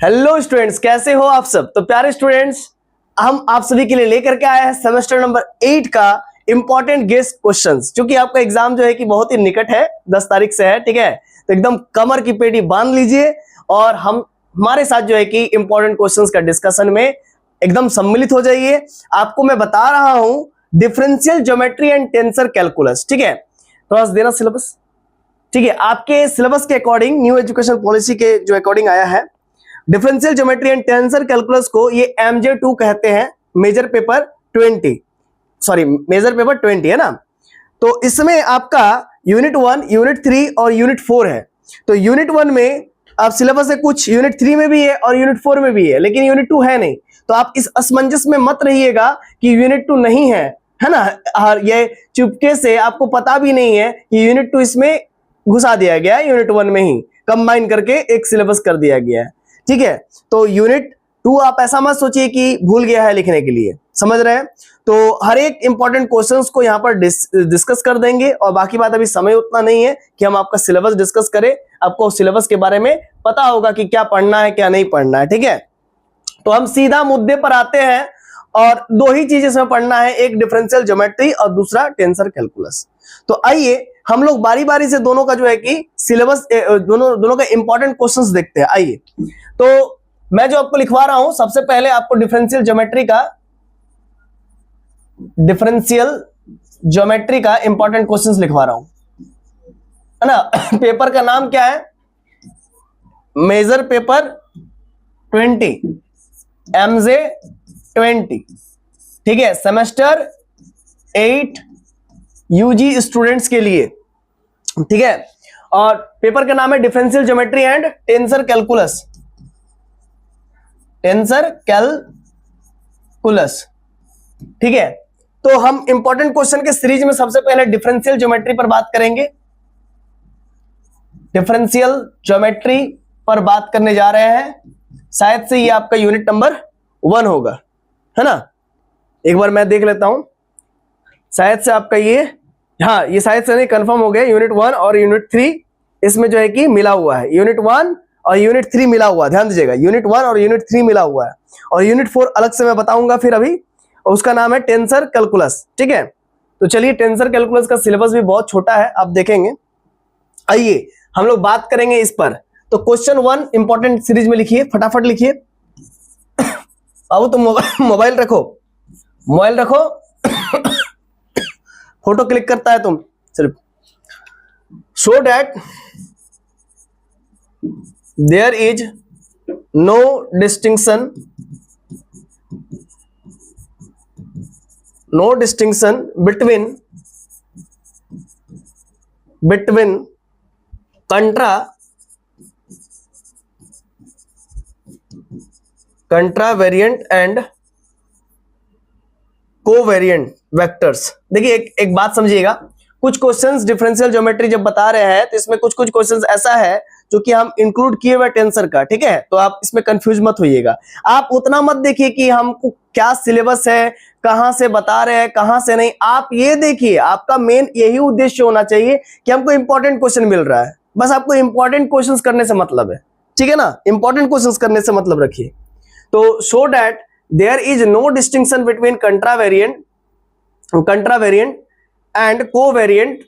Hello students, कैसे हो आप सब। तो प्यारे स्टूडेंट्स, हम आप सभी के लिए लेकर के आए हैं सेमेस्टर नंबर 8 का इंपॉर्टेंट गेस्ट क्वेश्चंस। क्योंकि आपका एग्जाम जो है कि बहुत ही निकट है, 10 तारीख से है, ठीक है। तो एकदम कमर की पेटी बांध लीजिए और हमारे साथ जो है कि इंपॉर्टेंट क्वेश्चंस का डिस्कशन में एकदम सम्मिलित हो जाइए। आपको मैं बता रहा हूं differential geometry and tensor calculus, ठीक है। थोड़ा सा देना सिलेबस, ठीक है। आपके सिलेबस के अकॉर्डिंग, न्यू एजुकेशन पॉलिसी के जो अकॉर्डिंग आया है, differential geometry and tensor calculus को ये MJ2 कहते हैं, मेजर पेपर 20 है ना। तो इसमें आपका यूनिट 1, यूनिट 3 और यूनिट 4 है। तो यूनिट 1 में आप सिलेबस है कुछ, यूनिट 3 में भी है और यूनिट 4 में भी है, लेकिन यूनिट 2 है नहीं। तो आप इस असमंजस में मत रहिएगा कि यूनिट 2 नहीं है, है ना। ये चुपके से आपको पता भी नहीं है कि यूनिट 2 इसमें घुसा दिया गया है, यूनिट 1 में ही कंबाइन करके एक सिलेबस कर दिया गया है, ठीक है। तो यूनिट 2 आप ऐसा मत सोचिए कि भूल गया है लिखने के लिए, समझ रहे हैं। तो हर एक इंपॉर्टेंट क्वेश्चंस को यहाँ पर डिस्कस कर देंगे। और बाकी बात, अभी समय उतना नहीं है कि हम आपका सिलेबस डिस्कस करें। आपको सिलेबस के बारे में पता होगा कि क्या पढ़ना है क्या नहीं पढ़ना है, ठीक है। तो हम सीधा मुद्दे पर आते हैं और दो ही चीज इसमें पढ़ना है, एक डिफरेंशियल ज्योमेट्री और दूसरा टेंसर कैलकुलस। तो आइए हम लोग बारी बारी से दोनों का जो है कि सिलेबस, दोनों का इंपॉर्टेंट क्वेश्चंस देखते हैं। आइए, तो मैं जो आपको लिखवा रहा हूं, सबसे पहले आपको डिफरेंशियल ज्योमेट्री का इंपॉर्टेंट क्वेश्चंस लिखवा रहा हूं, है ना। पेपर का नाम क्या है? मेजर पेपर 20, MJ20, ठीक है। सेमेस्टर 8 यूजी स्टूडेंट्स के लिए, ठीक है। और पेपर का नाम है differential geometry and tensor calculus, ठीक है। तो हम इंपॉर्टेंट क्वेश्चन के सीरीज में सबसे पहले डिफरेंशियल ज्योमेट्री पर बात करेंगे। डिफरेंशियल ज्योमेट्री पर बात करने जा रहे हैं। शायद से ये आपका यूनिट नंबर 1 होगा, है ना। एक बार मैं देख लेता हूं, शायद से आपका ये, हाँ, ये शायद से नहीं, कंफर्म हो गया। यूनिट 1 और यूनिट 3 इसमें जो है कि मिला हुआ है। यूनिट 1 और यूनिट 3 मिला हुआ है, ध्यान दीजिएगा। यूनिट 1 और यूनिट 3 मिला हुआ है, और यूनिट 4 अलग से मैं बताऊंगा फिर अभी, और उसका नाम है टेंसर कैलकुलस, ठीक है। तो चलिए, टेंसर कैलकुलस का सिलेबस भी बहुत छोटा है, आप देखेंगे। आइए हम लोग बात करेंगे इस पर। तो क्वेश्चन 1 इंपॉर्टेंट सीरीज में लिखिए, फटाफट लिखिए। अब तुम मोबाइल रखो, फोटो क्लिक करता है तुम सिर्फ। Show that there is no distinction between contravariant and covariant vectors. देखिए, एक बात समझिएगा, कुछ क्वेश्चंस डिफरेंशियल ज्योमेट्री जब बता रहे हैं तो इसमें कुछ क्वेश्चंस ऐसा है जो कि हम इंक्लूड किए हुए टेंसर का, ठीक है। तो आप इसमें कंफ्यूज मत होइएगा। आप उतना मत देखिए कि हमको क्या सिलेबस है, कहां से बता रहे हैं, कहां से नहीं। आप ये देखिए, आपका मेन यही उद्देश्य होना चाहिए कि हमको इंपॉर्टेंट क्वेश्चन मिल रहा है। बस आपको इंपॉर्टेंट क्वेश्चन करने से मतलब है, ठीक है ना। इंपॉर्टेंट क्वेश्चन करने से मतलब रखिए। तो show that there is no distinction between contravariant and covariant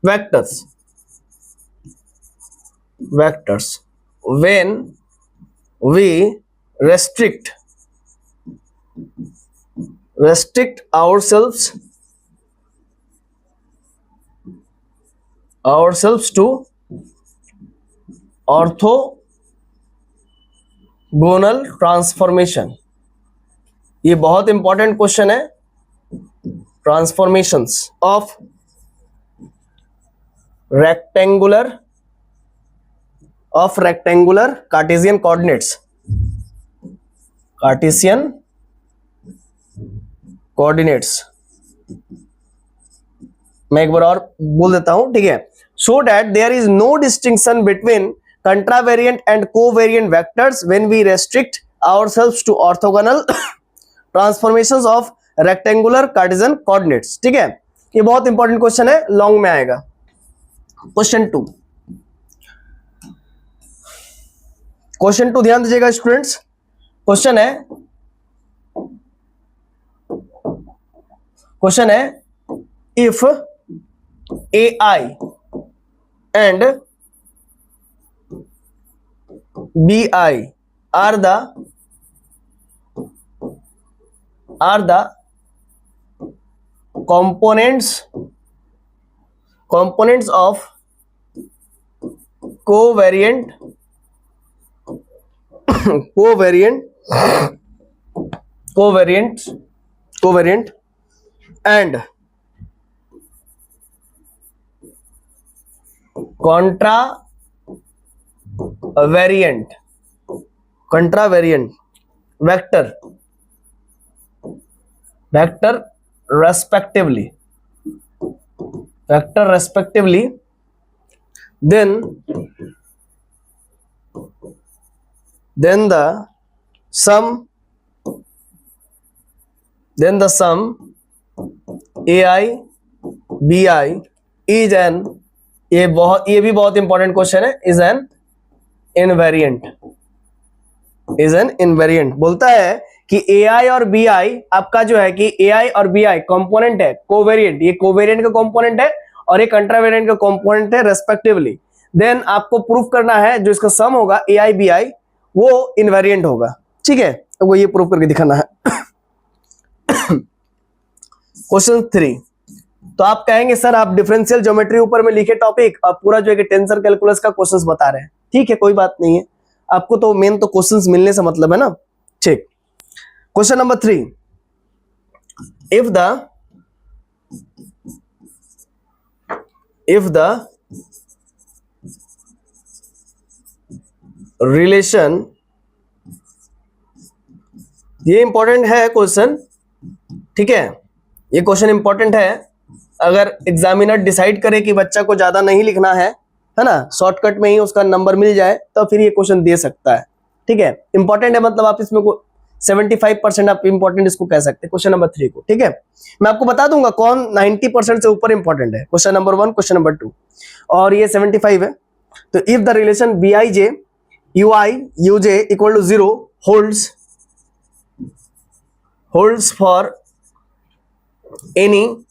vectors when we restrict ourselves to orthogonal transformation. ये बहुत इंपॉर्टेंट क्वेश्चन है। Transformations of rectangular Cartesian coordinates. मैं एक बार और बोल देता हूं, ठीक है। So that there is no distinction between contravariant and covariant vectors when we restrict ourselves to orthogonal transformations of rectangular Cartesian coordinates, ठीक है। ये बहुत इंपॉर्टेंट क्वेश्चन है, लॉन्ग में आएगा। क्वेश्चन 2, क्वेश्चन 2 ध्यान दीजिएगा स्टूडेंट्स। क्वेश्चन है if AI and BI are the components of covariant and contravariant vector respectively, then the sum AI BI is an, ये भी बहुत इंपॉर्टेंट क्वेश्चन है, इज एन इनवेरिएंट। बोलता है कि AI और BI आपका जो है कि AI और BI कंपोनेंट है कोवेरिएंट, ये कोवेरिएंट का कंपोनेंट है और ये कंट्रावेरिएंट का कंपोनेंट है रेस्पेक्टिवली। देन आपको प्रूफ करना है जो इसका सम होगा AI BI वो इनवेरिएंट होगा, ठीक है, तो वो ये प्रूफ करके दिखाना है। क्वेश्चन 3, तो आप कहेंगे सर आप डिफरेंशियल ज्योमेट्री ऊपर में लिखे टॉपिक और पूरा जो है कि टेंसर कैलकुलस का क्वेश्चंस बता रहे हैं। ठीक है, कोई बात नहीं है, आपको तो मेन तो क्वेश्चंस मिलने से मतलब है ना। ठीक, question number 3, if the relation, ये इंपॉर्टेंट है क्वेश्चन, ठीक है, ये क्वेश्चन इंपॉर्टेंट है। अगर एग्जामिनर डिसाइड करे कि बच्चा को ज्यादा नहीं लिखना है ना, शॉर्टकट में ही उसका नंबर मिल जाए, तो फिर ये क्वेश्चन दे सकता है। ठीक है, इंपॉर्टेंट है, मतलब आप इसमें को 75% आप इंपॉर्टेंट इसको कह सकते हैं क्वेश्चन नंबर 3 को। ठीक है, मैं आपको बता दूंगा कौन 90% से ऊपर इंपॉर्टेंट है। क्वेश्चन नंबर 1, क्वेश्चन नंबर 2 और ये 75 है। तो if the relation Bij Ui Uj equal to 0 holds for any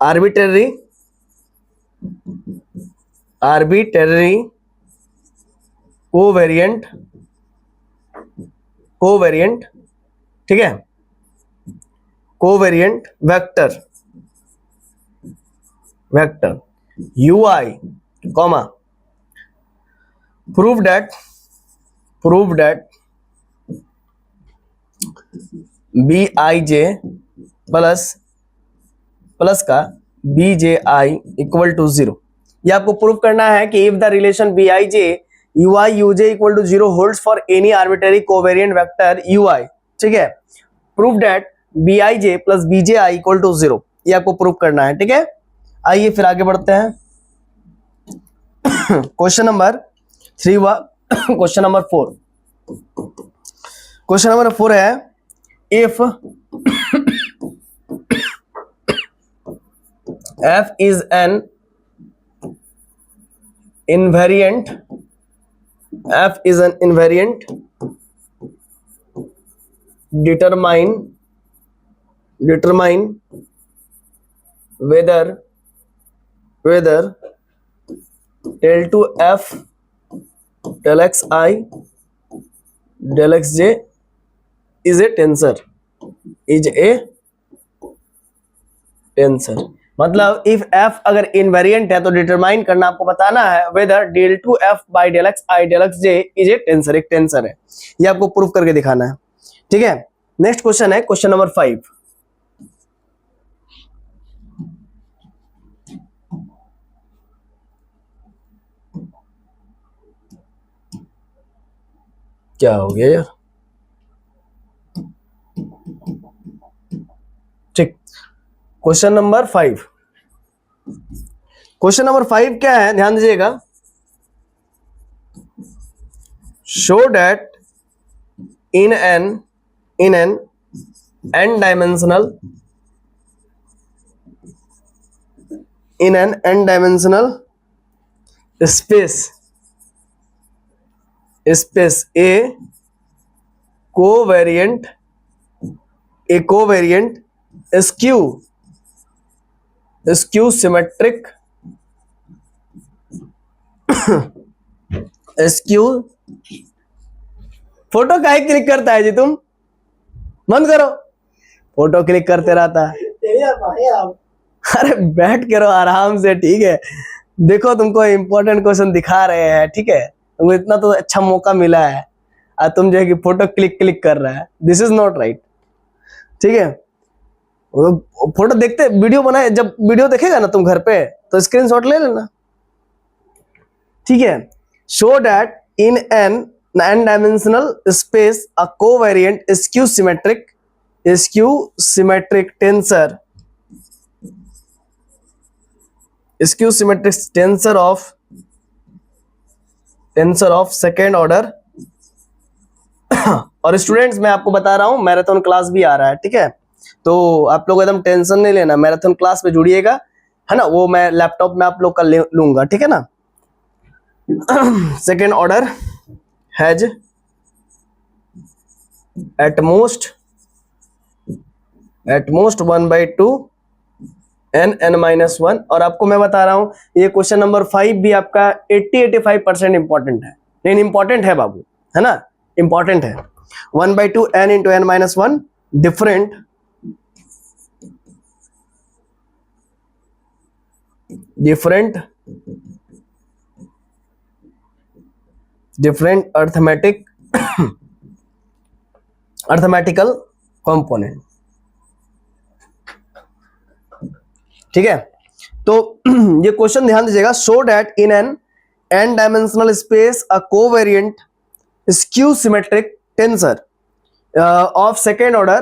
arbitrary covariant, ठीक है, covariant vector Ui, comma, prove that Bij plus का Bji इक्वल टू 0। ये आपको प्रूव करना है कि if the relation Bij Ui Uj equal to 0 holds for any arbitrary covariant vector Ui, ठीक है, prove that Bij plus Bji equal to 0, ये आपको प्रूव करना है। ठीक है, आइए फिर आगे बढ़ते हैं। क्वेश्चन नंबर 3 हुआ। क्वेश्चन नंबर 4, क्वेश्चन नंबर 4 है if F is an invariant, determine whether del to F del xi del xj is a tensor, मतलब इफ f अगर इनवेरिएंट है तो डिटरमाइन करना, आपको बताना है whether del two f by del xi del xj is a tensor, एक tensor है, ये आपको प्रूफ करके दिखाना है। ठीक है, नेक्स्ट क्वेश्चन है क्वेश्चन नंबर 5। क्या हो गया यार, ठीक, क्वेश्चन नंबर 5, क्वेश्चन नंबर 5 क्या है, ध्यान दीजिएगा। Show that in an n in an n-dimensional space a covariant skew symmetric skew photo काहे क्लिक करता है जी तुम? बंद करो, फोटो क्लिक करते रहता है। अरे बैठ करो आराम से, ठीक है। देखो तुमको इंपॉर्टेंट क्वेश्चन दिखा रहे हैं, ठीक है। तुमको इतना तो अच्छा मौका मिला है और तुम जो है कि फोटो क्लिक कर रहा है। दिस इज नॉट राइट, ठीक है। फोटो देखते वीडियो बनाए, जब वीडियो देखेगा ना तुम घर पे तो स्क्रीनशॉट ले लेना, ठीक है। Show that in an n-dimensional space a covariant skew symmetric tensor of second order और स्टूडेंट्स मैं आपको बता रहा हूं मैराथन क्लास भी आ रहा है, ठीक है। तो आप लोग एकदम टेंशन नहीं लेना, मैराथन क्लास में जुड़िएगा, है ना। वो मैं लैपटॉप में आप लोग का लूंगा, ठीक है ना। Second order has at most 1/2 n-1। और आपको मैं बता रहा हूं ये क्वेश्चन नंबर 5 भी आपका 80-85% इंपॉर्टेंट है। नहीं इंपॉर्टेंट है बाबू, है ना, इंपॉर्टेंट है। 1/2 n into n-1 different arithmetical component, ठीक है। तो ये क्वेश्चन ध्यान दीजिएगा। Show that in an n-dimensional space a covariant skew symmetric tensor of second order।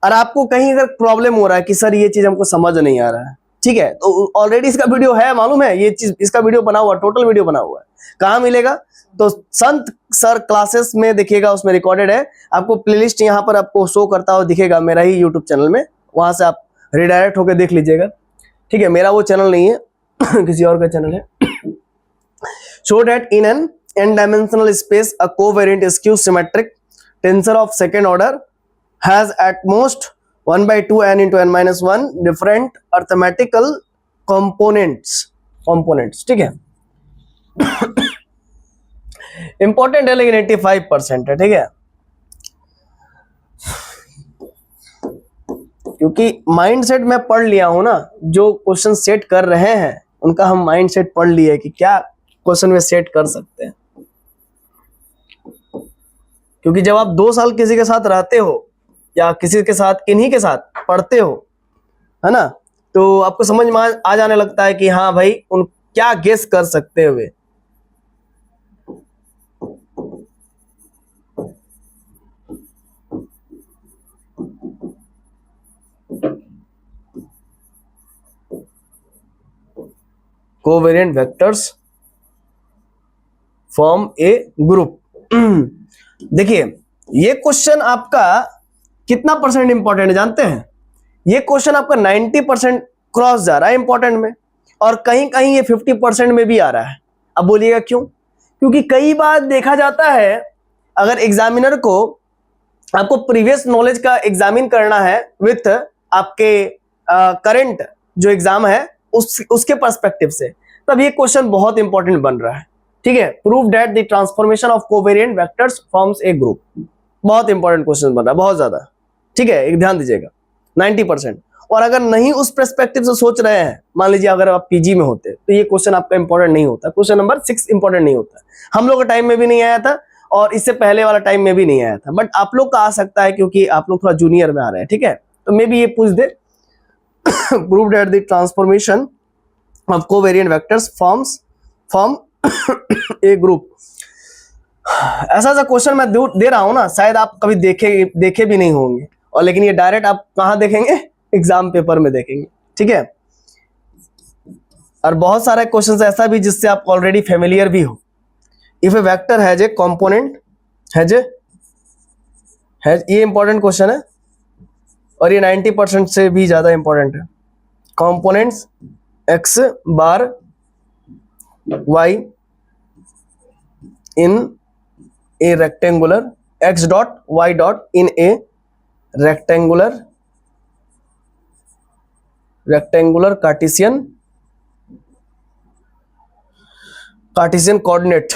और आपको कहीं अगर प्रॉब्लम हो रहा है कि सर ये चीज हमको समझ नहीं आ रहा है, ठीक है, तो ऑलरेडी इसका वीडियो है, मालूम है ये चीज, इसका वीडियो बना हुआ, टोटल वीडियो बना हुआ है। कहाँ मिलेगा? तो संत सर क्लासेस में देखिएगा, उसमें रिकॉर्डेड है। आपको प्लेलिस्ट यहाँ पर आपको शो करता हुआ दिखेगा मेरा ही यूट्यूब चैनल में, वहां से आप रिडायरेक्ट होकर देख लीजिएगा, ठीक है। मेरा वो चैनल नहीं है किसी और का चैनल है। Show that in an n-dimensional space a covariant skew symmetric tensor of second order has at most 1/2 n into n-1 different arithmetical components, ठीक है। इंपॉर्टेंट है लेकिन 85% है, ठीक है। क्योंकि माइंडसेट मैं पढ़ लिया हूं ना, जो क्वेश्चन सेट कर रहे हैं उनका हम माइंडसेट पढ़ लिए कि क्या क्वेश्चन में सेट कर सकते हैं। क्योंकि जब आप 2 साल किसी के साथ रहते हो या किसी के साथ, किन्हीं के साथ पढ़ते हो, है ना, तो आपको समझ में आ जाने लगता है कि हाँ भाई उन क्या गेस कर सकते हुए। कोवेरिएंट वेक्टर्स फॉर्म ए ग्रुप। देखिए ये क्वेश्चन आपका कितना परसेंट इंपॉर्टेंट है जानते हैं? ये क्वेश्चन आपका 90% क्रॉस जा रहा है इंपॉर्टेंट में, और कहीं कहीं ये 50% में भी आ रहा है। अब बोलिएगा क्यों? क्योंकि कई बार देखा जाता है अगर एग्जामिनर को आपको प्रीवियस नॉलेज का एग्जामिन करना है विथ आपके करंट जो एग्जाम है उसके पर्सपेक्टिव से, तब ये क्वेश्चन बहुत इंपॉर्टेंट बन रहा है, ठीक है। Prove that the transformation of covariant vectors forms a group, बहुत इंपॉर्टेंट क्वेश्चन बन रहा है, बहुत ज्यादा, ठीक है। एक ध्यान दीजिएगा 90%। और अगर नहीं उस पर्सपेक्टिव से सोच रहे हैं, मान लीजिए अगर आप पीजी में होते तो ये क्वेश्चन आपका इंपॉर्टेंट नहीं होता, क्वेश्चन नंबर 6 इंपॉर्टेंट नहीं होता। हम लोग के टाइम में भी नहीं आया था और इससे पहले वाला टाइम में भी नहीं आया था, बट आप लोग का आ सकता है क्योंकि आप लोग थोड़ा जूनियर में आ रहे हैं, ठीक है। तो मे बी ये पूछ they prove that the transformation of covariant vectors form A group. ऐसा क्वेश्चन मैं दे रहा हूं ना, शायद आप कभी देखे भी नहीं होंगे, और लेकिन ये डायरेक्ट आप कहां देखेंगे? एग्जाम पेपर में देखेंगे, ठीक है। और बहुत सारे क्वेश्चन ऐसा भी जिससे आप ऑलरेडी फेमिलियर भी हो। If A vector has a component has ये इंपॉर्टेंट क्वेश्चन है और ये 90% से भी ज्यादा इंपॉर्टेंट है। Components x bar y in a rectangular x dot y dot in a rectangular Cartesian coordinate,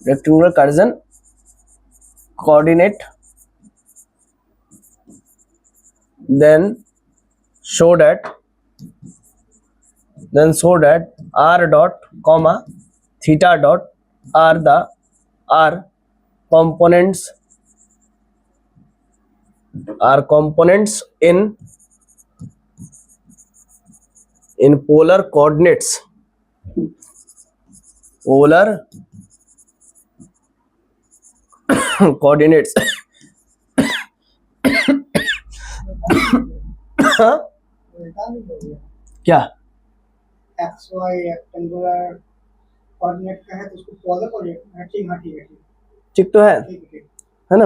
rectangular Cartesian coordinate, then show that r dot comma theta dot are the components in polar coordinates, coordinates. क्या x Y rectangular coordinate का है तो उसको polar coordinate, ठीक, हाँ ठीक है, ठीक तो है, ठीक है ना।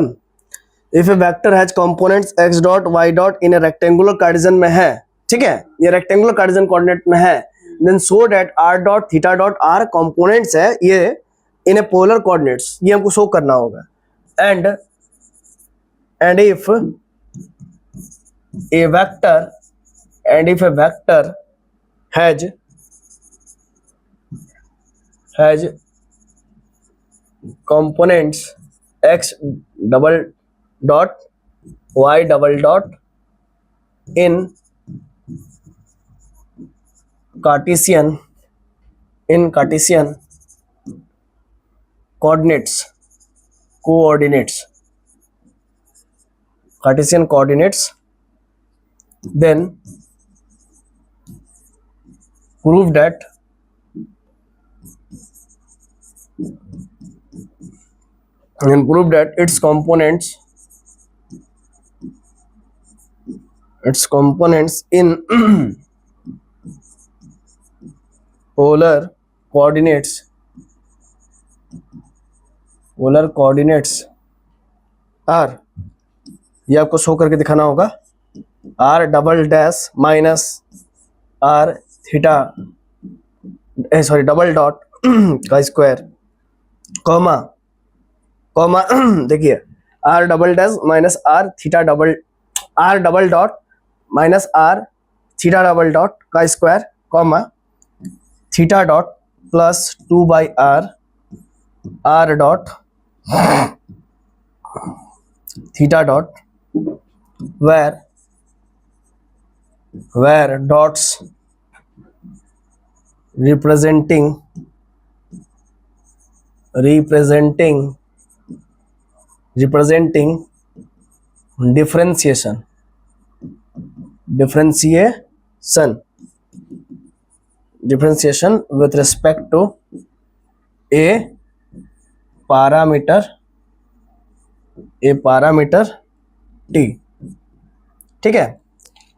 If A vector has components x dot y dot in A rectangular Cartesian में है, ठीक है, ये रेक्टेंगुलर कार्टेशियन कोऑर्डिनेट में है, then so that r dot theta dot r components है ये इन ए पोलर कोऑर्डिनेट्स, ये हमको शो करना होगा। And if A vector has components x double dot y double dot in Cartesian coordinates, Cartesian coordinates, then prove that its components in polar coordinates are, ये आपको show करके दिखाना होगा, r double dash minus r theta double dot का square comma देखिए r double dash minus r theta double r double dot minus r theta double dot का square comma theta dot plus 2 by r dot theta dot where dots representing differentiation with respect to a parameter t, ठीक है।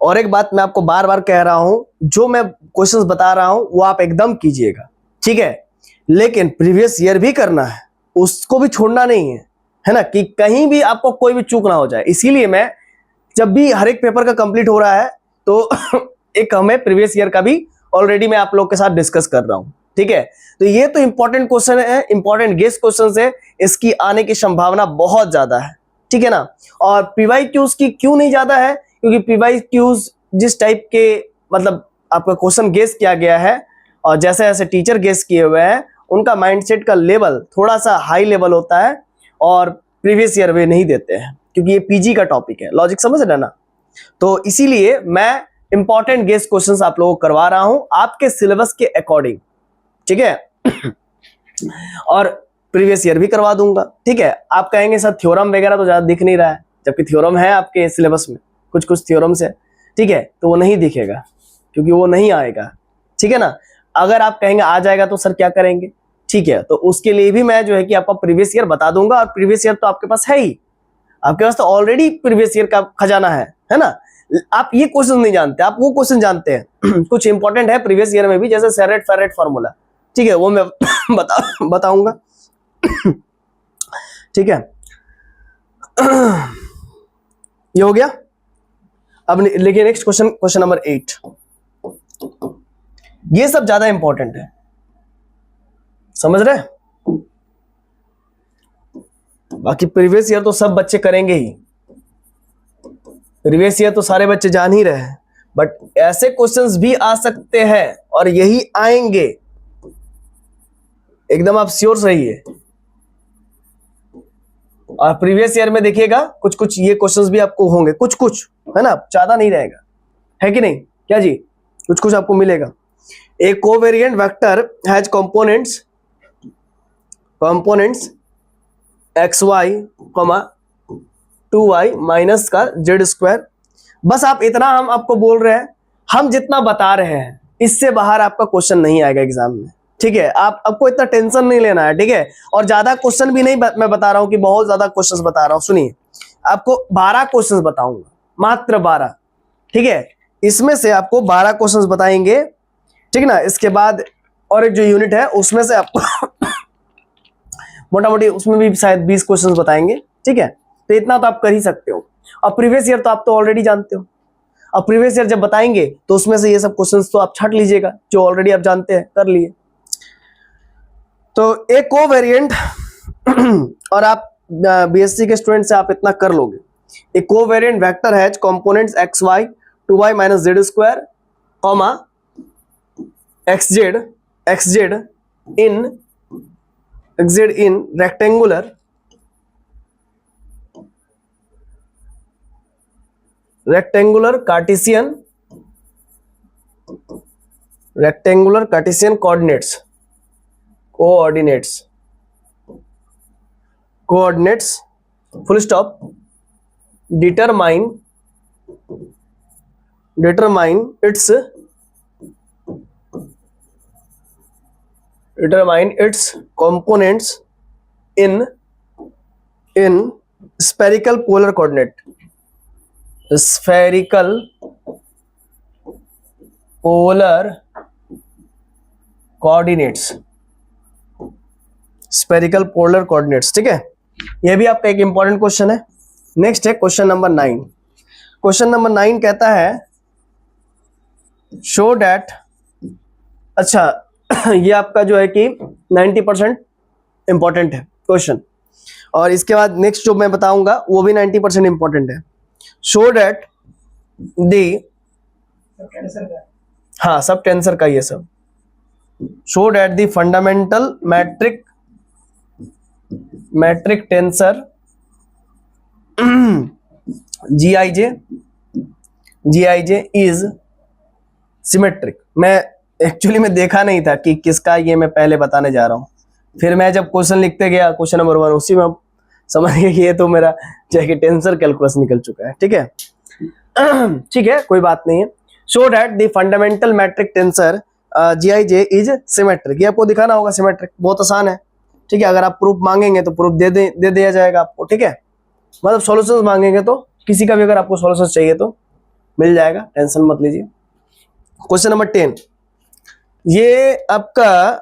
और एक बात मैं आपको बार बार कह रहा हूं, जो मैं क्वेश्चंस बता रहा हूं वो आप एकदम कीजिएगा, ठीक है, लेकिन प्रीवियस ईयर भी करना है, उसको भी छोड़ना नहीं है ना, कि कहीं भी आपको कोई भी चूक ना हो जाए। इसीलिए मैं जब भी हर एक पेपर का कंप्लीट हो रहा है तो एक हमें प्रीवियस ईयर का भी ऑलरेडी मैं आप लोग के साथ डिस्कस कर रहा हूं, ठीक है। तो ये तो इंपॉर्टेंट क्वेश्चन है, इंपॉर्टेंट गेस क्वेश्चन है, इसकी आने की संभावना बहुत ज्यादा है, ठीक है ना। और पीवाईक्यूज की क्यों नहीं ज्यादा है, क्योंकि पीवाईक्यूज जिस टाइप के मतलब आपका क्वेश्चन गेस किया गया है और जैसे जैसे टीचर गेस किए हुए हैं उनका माइंडसेट का लेवल थोड़ा सा हाई लेवल होता है और प्रीवियस ईयर वे नहीं देते हैं, क्योंकि ये पीजी का टॉपिक है, लॉजिक समझ रहे ना। तो इसीलिए मैं इंपॉर्टेंट गेस क्वेश्चंस आप लोगों को करवा रहा हूं आपके सिलेबस के अकॉर्डिंग, ठीक है। और प्रीवियस ईयर भी करवा दूंगा, ठीक है। आप कहेंगे सर थ्योरम वगैरह तो ज्यादा दिख नहीं रहा है, जबकि थ्योरम है आपके सिलेबस में, कुछ थ्योरम्स है, ठीक है, तो वो नहीं दिखेगा क्योंकि वो नहीं आएगा, ठीक है ना। अगर आप कहेंगे आ जाएगा तो सर क्या करेंगे, ठीक है, तो उसके लिए भी मैं जो है कि आपको प्रीवियस ईयर बता दूंगा। और प्रीवियस ईयर तो आपके पास है ही, आपके पास तो ऑलरेडी प्रीवियस ईयर का खजाना है ना। आप ये क्वेश्चन नहीं जानते, आप वो क्वेश्चन जानते हैं कुछ इंपॉर्टेंट है प्रीवियस ईयर में भी, जैसे सेरेट फेरेट फार्मूला, ठीक है, वो मैं बताऊंगा ठीक है। ये हो गया। अब लिखिए नेक्स्ट क्वेश्चन, क्वेश्चन नंबर 8। ये सब ज्यादा इंपॉर्टेंट है, समझ रहे हैं? बाकी प्रीवियस ईयर तो सब बच्चे करेंगे ही, प्रीवियस ईयर तो सारे बच्चे जान ही रहे हैं, बट ऐसे क्वेश्चंस भी आ सकते हैं और यही आएंगे, एकदम आप श्योर रहिए। और प्रीवियस ईयर में देखिएगा कुछ कुछ ये क्वेश्चंस भी आपको होंगे, कुछ कुछ, है ना, ज्यादा नहीं रहेगा, है कि नहीं, क्या जी? कुछ कुछ आपको मिलेगा। A covariant vector has components xy, 2y minus का z²। बस आप इतना हम आपको बोल रहे हैं, हम जितना बता रहे हैं इससे बाहर आपका क्वेश्चन नहीं आएगा एग्जाम में, ठीक है? आपको इतना टेंशन नहीं लेना है, ठीक है? और ज्यादा क्वेश्चन भी नहीं मैं बता रहा हूं कि बहुत ज्यादा क्वेश्चंस बता रहा हूं, सुनिए, आपको 12 क्वेश्चंस बताऊंगा, मात्र 12, ठीक है? इसमें से आपको 12 क्वेश्चंस बताएंगे, ठीक ना? इसके बाद और एक जो यूनिट है उसमें से आपको मोटा मोटी उसमें भी शायद 20 क्वेश्चंस बताएंगे, ठीक है? तो इतना तो आप कर ही सकते हो। और प्रीवियस ईयर तो आप तो ऑलरेडी जानते हो, अब प्रीवियस ईयर जब बताएंगे तो उसमें से ये सब क्वेश्चंस तो आप छाट लीजिएगा जो ऑलरेडी आप जानते हैं, कर लिए। तो एक कोवेरिएंट और आप बीएससी के स्टूडेंट से आप इतना कर लोगे। A covariant vector has components xy, 2y minus z², xz in rectangular Cartesian coordinates full stop, determine its components in spherical polar coordinates, ठीक है? यह भी आपका एक इंपॉर्टेंट क्वेश्चन है। नेक्स्ट है क्वेश्चन नंबर 9। क्वेश्चन नंबर 9 कहता है शो डैट, अच्छा ये आपका जो है कि 90% इंपॉर्टेंट है क्वेश्चन, और इसके बाद नेक्स्ट जो मैं बताऊंगा वो भी 90% इंपॉर्टेंट है। शो डैट दी, हाँ सब टेंसर का ये सब। Show that the fundamental metric tensor GIJ is symmetric. मैं एक्चुअली में देखा नहीं था कि किसका, ये मैं पहले बताने जा रहा हूं, फिर मैं जब क्वेश्चन लिखते गया क्वेश्चन नंबर 1 उसी में समझ गया कि ये तो मेरा जो कि टेंसर कैलकुलस निकल चुका है, ठीक है? ठीक है, कोई बात नहीं है। Show that the fundamental metric tensor GIJ is symmetric, ये आपको दिखाना होगा सिमेट्रिक, बहुत आसान है, ठीक है? अगर आप प्रूफ मांगेंगे तो प्रूफ दे दिया जाएगा आपको, ठीक है? मतलब सॉल्यूशंस मांगेंगे तो किसी का भी अगर आपको सॉल्यूशंस चाहिए तो मिल जाएगा, टेंशन मत लीजिए। क्वेश्चन नंबर 10, ये आपका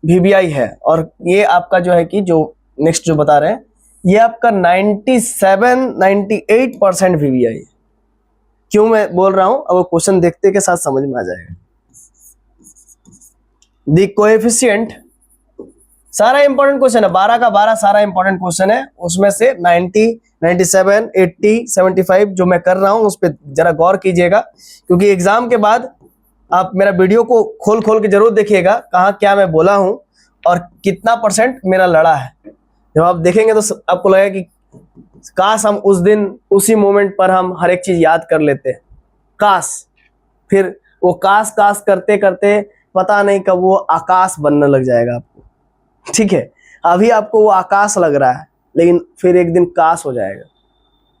VBI है और ये आपका जो है कि जो नेक्स्ट जो बता रहे हैं ये आपका 97-98% VBI है। क्यों मैं बोल रहा हूं, अब क्वेश्चन देखते के साथ समझ में आ जाएगा। द कोएफिशिएंट, सारा इंपॉर्टेंट क्वेश्चन है, 12 का 12 सारा इंपॉर्टेंट क्वेश्चन है, उसमें से 90, 97, 80, 75 जो मैं कर रहा हूं उस पर जरा गौर कीजिएगा, क्योंकि एग्जाम के बाद आप मेरा वीडियो को खोल के जरूर देखिएगा कहाँ क्या मैं बोला हूं और कितना % मेरा लड़ा है। जब आप देखेंगे तो आपको लगेगा कि काश हम उस दिन उसी मोमेंट पर हम हर एक चीज याद कर लेते, काश। फिर वो काश करते करते पता नहीं कब वो आकाश बनने लग जाएगा आपको, ठीक है? अभी आपको वो आकाश लग रहा है लेकिन फिर एक दिन काश हो जाएगा।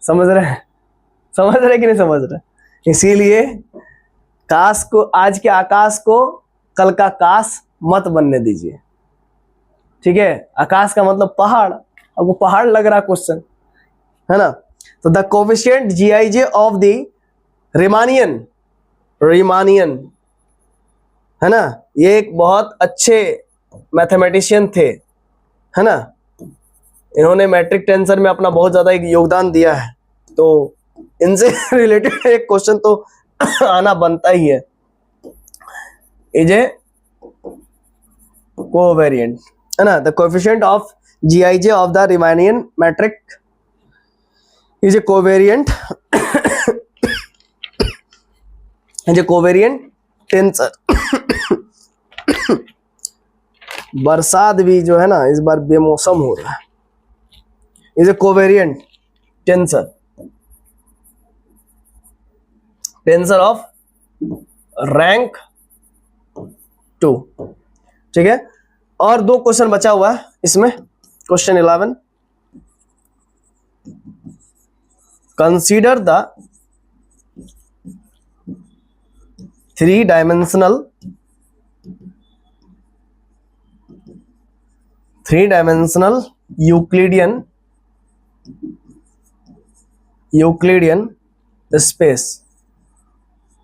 समझ रहे हैं कि नहीं समझ रहे? इसीलिए काश को, आज के आकाश को कल का काश मत बनने दीजिए, ठीक है? आकाश का मतलब पहाड़, अब वो पहाड़ लग रहा क्वेश्चन, है ना? तो the coefficient GIJ of the Riemannian, है ना? ये एक बहुत अच्छे मैथमेटिशियन थे, है ना? इन्होंने मैट्रिक टेंसर में अपना बहुत ज्यादा एक योगदान दिया है। तो इनसे रिलेटेड एक क्वेश्चन तो आना बनता ही है। इज ए कोवेरिएंट, है ना, the coefficient of GIJ of the Riemannian metric is a covariant, is a covariant tensor. बरसात भी जो है ना इस बार बेमौसम हो रहा है। Is a covariant tensor, tensor of rank 2। ठीक है, और 2 क्वेश्चन बचा हुआ है इसमें। Question 11, consider the 3-dimensional Euclidean space.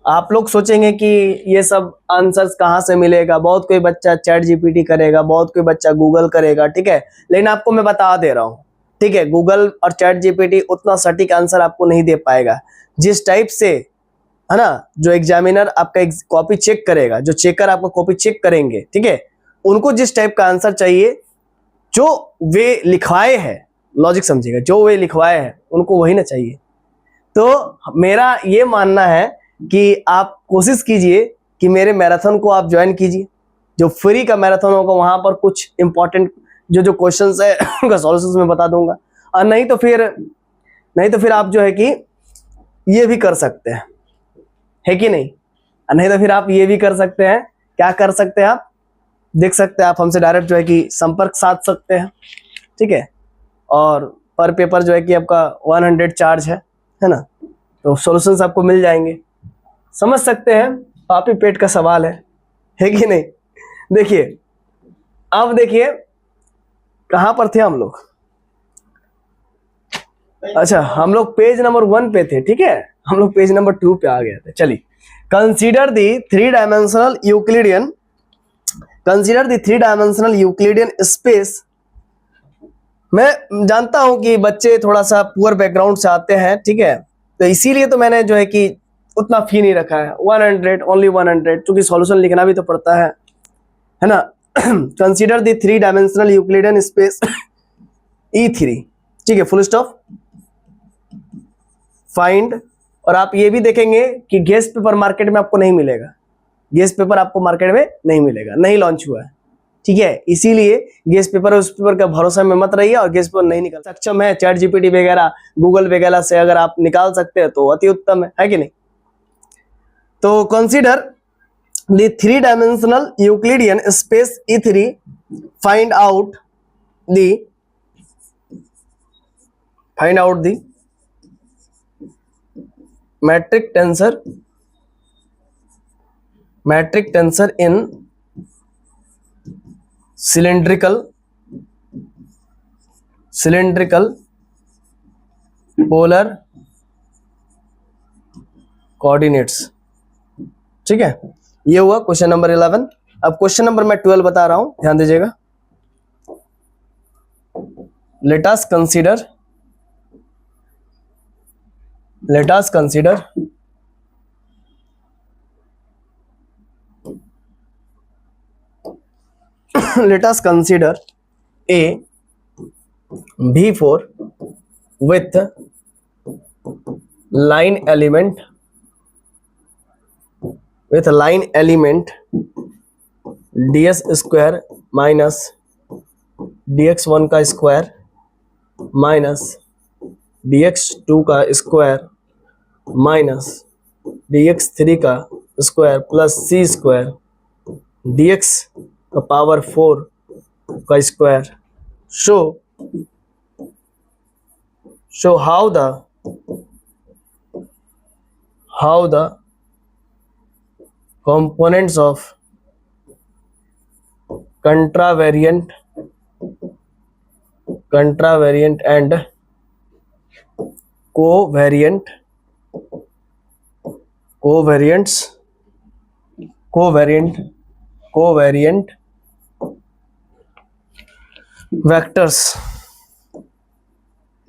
आप लोग सोचेंगे कि ये सब आंसर्स कहाँ से मिलेगा, बहुत कोई बच्चा चैट जीपीटी करेगा, बहुत कोई बच्चा गूगल करेगा, ठीक है, लेकिन आपको मैं बता दे रहा हूँ, ठीक है, गूगल और चैट जीपीटी उतना सटीक आंसर आपको नहीं दे पाएगा। जिस टाइप से, है ना, जो एग्जामिनर आपका कॉपी चेक करेगा, जो चेकर आपका कॉपी चेक करेंगे, ठीक है, उनको जिस टाइप का आंसर चाहिए, जो वे लिखवाए हैं, लॉजिक समझिएगा, जो वे लिखवाए हैं उनको वही ना चाहिए। तो मेरा ये मानना है कि आप कोशिश कीजिए कि मेरे मैराथन को आप ज्वाइन कीजिए, जो फ्री का मैराथन होगा, वहां पर कुछ इंपॉर्टेंट जो क्वेश्चंस है उनका सॉल्यूशंस मैं बता दूंगा। और नहीं तो फिर आप जो है कि ये भी कर सकते हैं, है कि नहीं, नहीं तो फिर आप ये भी कर सकते हैं। क्या कर सकते हैं आप, देख सकते हैं, आप हमसे डायरेक्ट जो है कि संपर्क साध सकते हैं, ठीक है, और पर पेपर जो है कि आपका 100 चार्ज है ना, तो सॉल्यूशंस आपको मिल जाएंगे। समझ सकते हैं, आप ही पेट का सवाल है कि नहीं। देखिए, अब देखिए कहां पर थे हम लोग। अच्छा, हम लोग पेज नंबर 1 पे थे, ठीक है, हम लोग पेज नंबर 2 पे आ गए थे। चलिए, consider the 3-dimensional Euclidean space. मैं जानता हूं कि बच्चे थोड़ा सा पुअर बैकग्राउंड से आते हैं, ठीक है, तो इसीलिए तो मैंने जो है कि उतना फी नहीं रखा है, 100, ओनली 100, क्योंकि सॉल्यूशन लिखना भी तो पड़ता है ना। Consider the 3-dimensional Euclidean space E3, ठीक है, फुल स्टॉप, फाइंड। और आप ये भी देखेंगे कि गेस्ट पेपर मार्केट में आपको नहीं मिलेगा, गेस्ट पेपर आपको मार्केट में नहीं मिलेगा, नहीं लॉन्च हुआ है, ठीक है, इसीलिए गेस्ट पेपर उस पेपर का भरोसा में मत रहिए। और गेस्ट पेपर नहीं निकाल सक्षम है चैट जीपीटी वगैरह, गूगल वगैरह से अगर आप निकाल सकते हैं तो अति उत्तम है कि नहीं। तो consider the 3-dimensional Euclidean space E3, find out the metric tensor in cylindrical polar coordinates, ठीक है, ये हुआ क्वेश्चन नंबर 11। अब क्वेश्चन नंबर मैं 12 बता रहा हूं, ध्यान दीजिएगा। let us consider a V4 with line element ds square minus dx1 का स्क्वायर माइनस dx2 का स्क्वायर माइनस dx3 का square plus c square dx का पावर 4 का square. show how the components of contravariant and covariant vectors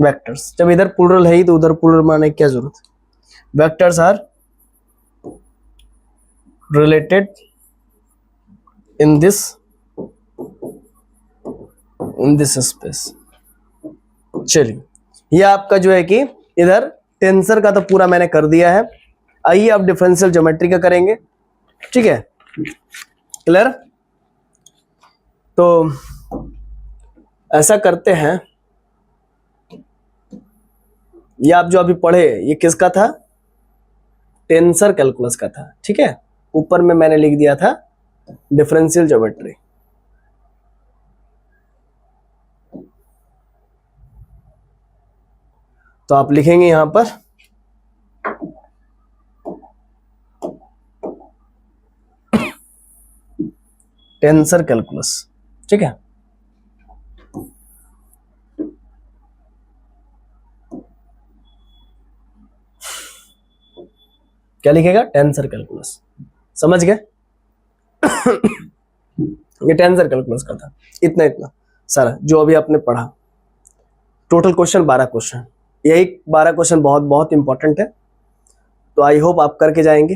vectors. जब इधर plural है ही तो उधर प्लूरल माने क्या जरूरत है। Vectors are related in this space. चलिए, ये आपका जो है कि इधर टेंसर का तो पूरा मैंने कर दिया है। आइए अब डिफरेंशियल ज्योमेट्री का करेंगे। ठीक है, क्लियर। तो ऐसा करते हैं, ये आप जो अभी पढ़े ये किसका था, टेंसर कैलकुलस का था। ठीक है, ऊपर में मैंने लिख दिया था डिफरेंशियल ज्योमेट्री। तो आप लिखेंगे यहां पर टेंसर कैलकुलस। ठीक है, क्या लिखेगा, टेंसर कैलकुलस। समझ गए ये टेंसर कैलकुलस का था। इतना इतना सारा जो अभी आपने पढ़ा, टोटल क्वेश्चन 12 क्वेश्चन। यही 12 क्वेश्चन बहुत बहुत इंपॉर्टेंट है। तो आई होप आप करके जाएंगे,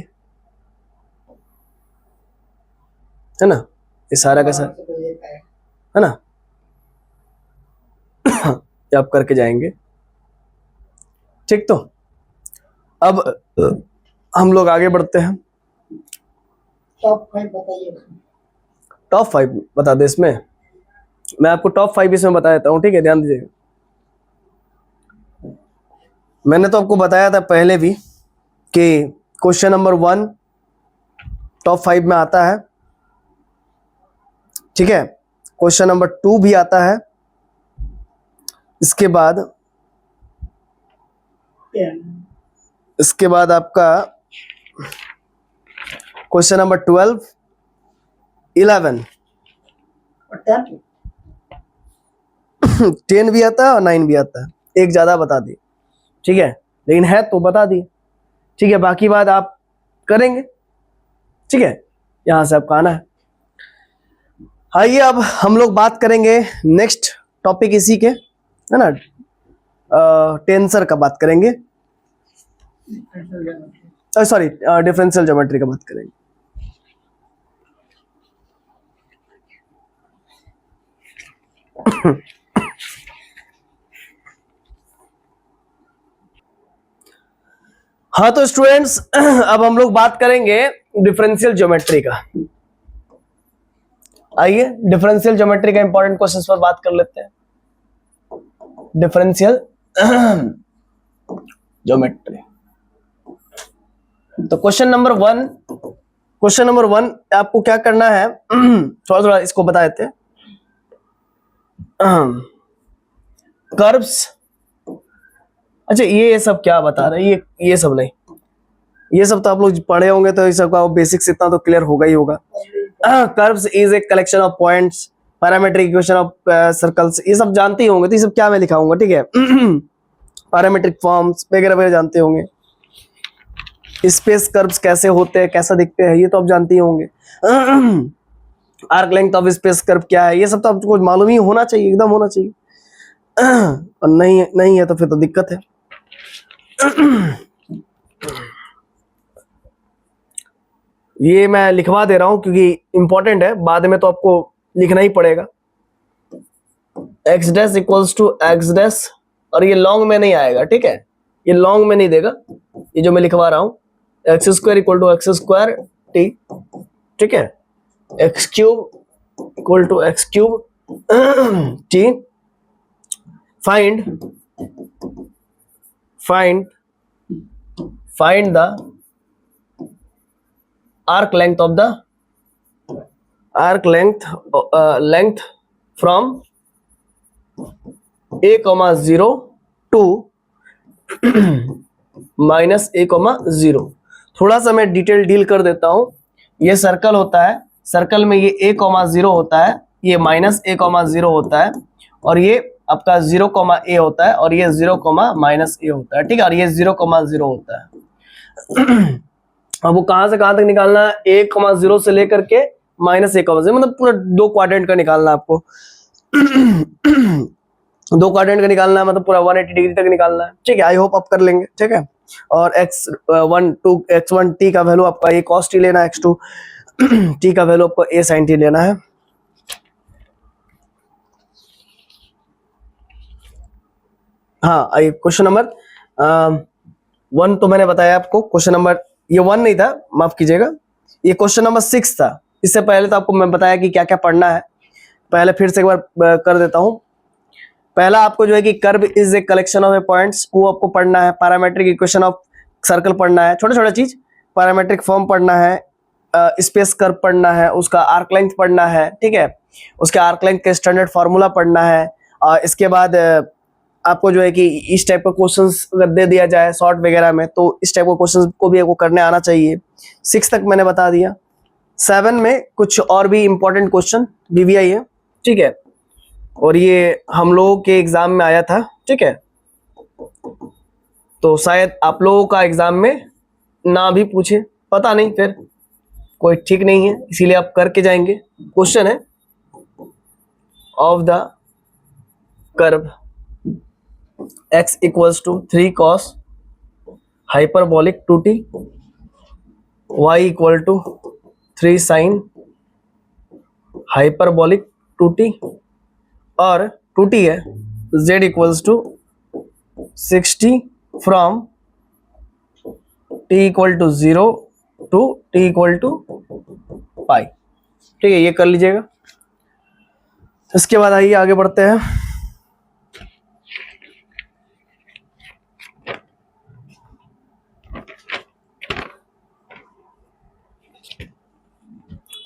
है ना, ये सारा का सारा, है ना ये आप करके जाएंगे। ठीक, तो अब हम लोग आगे बढ़ते हैं। टॉप 5 बताइए। टॉप 5 बता दे इसमें, मैं आपको टॉप 5 इसमें बता देता हूँ। ठीक है, ध्यान दीजिएगा। मैंने तो आपको बताया था पहले भी कि क्वेश्चन नंबर 1 टॉप 5 में आता है। ठीक है, क्वेश्चन नंबर 2 भी आता है। इसके बाद आपका क्वेश्चन नंबर 12, 11 और 10 10 भी आता है और 9 भी आता है। एक ज्यादा बता दी, ठीक है, लेकिन है तो बता दी। ठीक है, बाकी बात आप करेंगे। ठीक है, यहां से आपका आना है। आइए अब हम लोग बात करेंगे नेक्स्ट टॉपिक इसी के, है ना, टेंसर का बात करेंगे, सॉरी डिफरेंशियल ज्योमेट्री का बात करेंगे। हाँ तो स्टूडेंट्स अब हम लोग बात करेंगे डिफरेंशियल ज्योमेट्री का। आइए डिफरेंशियल ज्योमेट्री का इंपॉर्टेंट क्वेश्चंस पर बात कर लेते हैं। डिफरेंशियल ज्योमेट्री, तो क्वेश्चन नंबर 1 आपको क्या करना है थोड़ा थोड़ा इसको बता देते हैं। कर्व्स, अच्छा ये सब क्या बता रहे हैं, ये सब नहीं, ये सब तो आप लोग पढ़े होंगे तो इस सब का बेसिक्स इतना तो क्लियर होगा ही होगा। Curves is a collection of points, parametric equation of circles, ये सब जानते ही होंगे। तो ये सब क्या मैं लिखाऊंगा, ठीक है, पैरामेट्रिक फॉर्म्स वगैरह वगैरह जानते होंगे। स्पेस कर्व्स कैसे होते हैं, कैसा दिखते हैं, ये तो आप जानते ही होंगे। Arc length of space curve क्या है, ये सब तो आपको मालूम ही होना चाहिए, एकदम होना चाहिए। और नहीं है तो फिर तो दिक्कत है। ये मैं लिखवा दे रहा हूं क्योंकि इंपॉर्टेंट है, बाद में तो आपको लिखना ही पड़ेगा। x dash equals to x dash, और ये लॉन्ग में नहीं आएगा, ठीक है, ये लॉन्ग में नहीं देगा, ये जो मैं लिखवा रहा हूं x square equal to x square t, ठीक है, x cube equal to x cube t, find the arc length of the length from a, 0 to minus a, 0। थोड़ा सा मैं डिटेल डील कर देता हूं। ये सर्कल होता है, सर्कल में ये a, 0 होता है, ये माइनस a, 0 होता है, और ये आपका 0, a होता है, और ये 0, माइनस a होता है, ठीक है, और ये 0, 0 होता है। अब वो कहां से कहां तक निकालना है, a, 0 से लेकर के माइनस a, 0, मतलब पूरा 2 क्वाड्रेंट का निकालना है आपको। दो क्वाड्रेंट का निकालना है, मतलब पूरा 180 डिग्री तक निकालना है, ठीक है। आई होप आप कर लेंगे, ठीक है। और x1 t का वैल्यू आपका a cos t लेना है, x2 t का वैल्यू आपको a sin t लेना है। हाँ, आइए क्वेश्चन नंबर 1 तो मैंने बताया आपको। क्वेश्चन नंबर, ये 1 नहीं था, माफ कीजिएगा, ये क्वेश्चन नंबर 6 था। इससे पहले तो आपको मैं बताया कि क्या क्या पढ़ना है, पहले फिर से एक बार कर देता हूँ। पहला आपको जो है कि curve is a collection of A points, वो आपको पढ़ना है। पैरामेट्रिक इक्वेशन ऑफ सर्कल पढ़ना है, छोटा छोटा चीज। पैरामेट्रिक फॉर्म पढ़ना है, स्पेस कर्व पढ़ना है, उसका आर्क लेंथ पढ़ना है, ठीक है। उसके आर्क लेंथ के स्टैंडर्ड फार्मूला पढ़ना है। इसके बाद आपको जो है कि इस टाइप का क्वेश्चंस अगर दे दिया जाए शॉर्ट वगैरह में, तो इस टाइप का क्वेश्चंस को भी आपको करने आना चाहिए। 6 तक मैंने बता दिया। 7 में कुछ और भी इंपॉर्टेंट क्वेश्चन BVI है, ठीक है, और ये हम लोगों के एग्जाम में आया था, ठीक है। तो शायद आप लोगों का एग्जाम में ना भी पूछे, पता नहीं, फिर कोई ठीक नहीं है, इसीलिए आप करके जाएंगे। क्वेश्चन है of the curve x equals to 3 cos hyperbolic 2t, y equal to 3 sin hyperbolic 2t, और 2t है z equals to 60 from t equal to 0 to t equal to pi, ठीक है। ये कर लीजिएगा। इसके बाद आइए आगे बढ़ते हैं।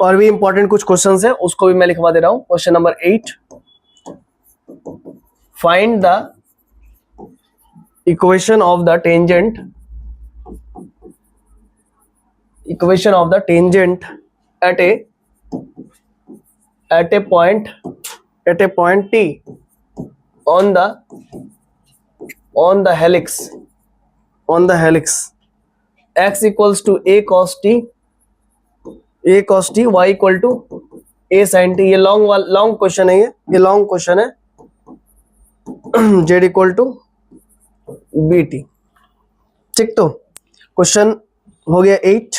और भी इंपॉर्टेंट कुछ क्वेश्चंस है, उसको भी मैं लिखवा दे रहा हूं। Question number 8, find the equation of the tangent, equation of the tangent at A point t on the helix x equals to a cos t, y equal to a sin t। ये long question है, ये long question है। z equal to b t, ठीक। तो question हो गया 8।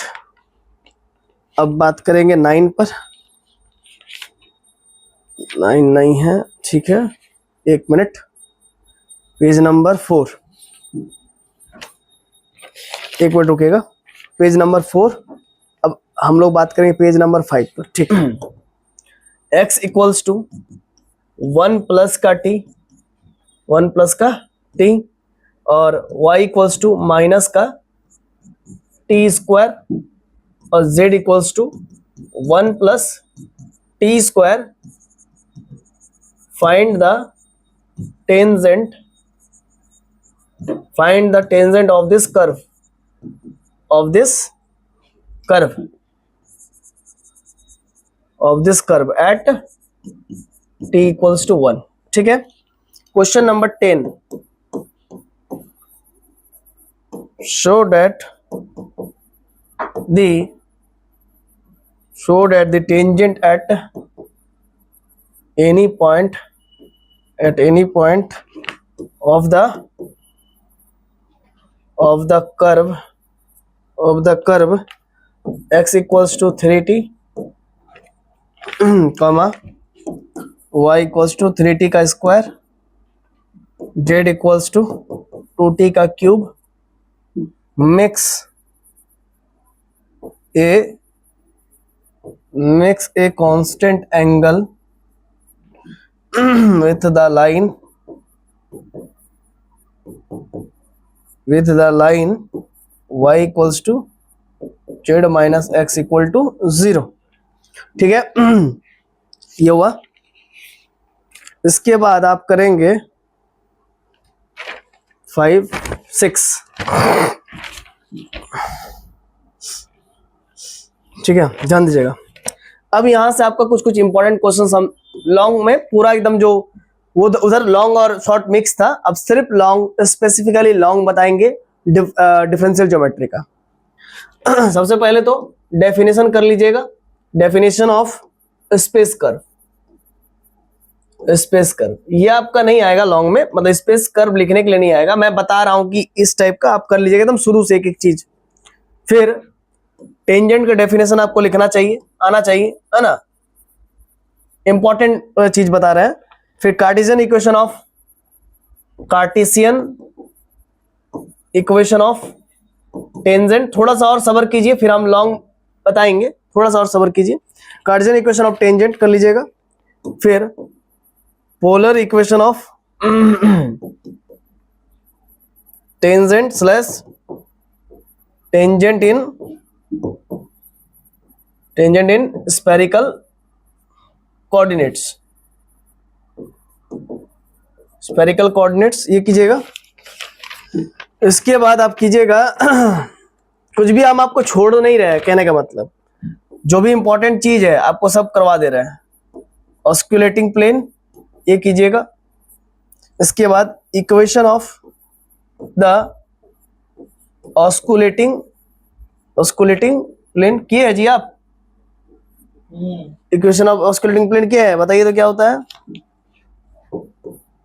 अब बात करेंगे 9 पर। 9 नहीं है, ठीक है, 1 मिनट। पेज नंबर 4, 1 मिनट रुकेगा। Page number 4। अब हम लोग बात करेंगे पेज नंबर 5 पर, ठीक है। x इक्वल्स टू 1 प्लस का t, 1 प्लस का t, और y इक्वल्स टू माइनस का t स्क्वायर, और z equals to 1 plus t square. Find the tangent of this curve, at t equals to 1, ठीक है। Question number 10, show that the tangent at any point of the curve x equals to 3t, comma y equals to 3t का square, z equals to 2t का cube, makes a constant angle with the line y equals to z minus x equal to 0, ठीक है। ये हुआ। इसके बाद आप करेंगे 5, 6, ठीक है, ध्यान दीजिएगा। अब यहां से आपका कुछ इंपॉर्टेंट क्वेश्चन हम लॉन्ग में पूरा एकदम, जो वो उधर लॉन्ग और शॉर्ट मिक्स था, अब सिर्फ लॉन्ग, स्पेसिफिकली लॉन्ग बताएंगे डिफरेंशियल ज्योमेट्री का। सबसे पहले तो डेफिनेशन कर लीजिएगा, definition of space curve. Space curve, ये आपका नहीं आएगा लॉन्ग में, मतलब स्पेस कर्व लिखने के लिए नहीं आएगा, मैं बता रहा हूं कि इस टाइप का आप कर लीजिएगा एकदम शुरू से एक एक चीज। फिर टेंजेंट का डेफिनेशन आपको लिखना चाहिए, आना चाहिए, है ना, इंपॉर्टेंट चीज बता रहे हैं। फिर कार्टेशियन इक्वेशन ऑफ टेंजेंट, थोड़ा सा और सब्र कीजिए, फिर हम लॉन्ग बताएंगे, थोड़ा सा और सब्र कीजिए। कार्टेशियन इक्वेशन ऑफ टेंजेंट कर लीजिएगा। फिर polar equation of tangent slash tangent in spherical coordinates, spherical coordinates ये कीजिएगा। इसके बाद आप कीजिएगा कुछ भी हम आपको छोड़ नहीं रहे हैं, कहने का मतलब जो भी इंपॉर्टेंट चीज है आपको सब करवा दे रहे हैं। ऑस्कुलेटिंग प्लेन ये कीजिएगा। इसके बाद equation of the osculating plane किए है जी आप? इक्वेशन ऑफ ऑस्कुलेटिंग प्लेन क्या है बताइए तो, क्या होता है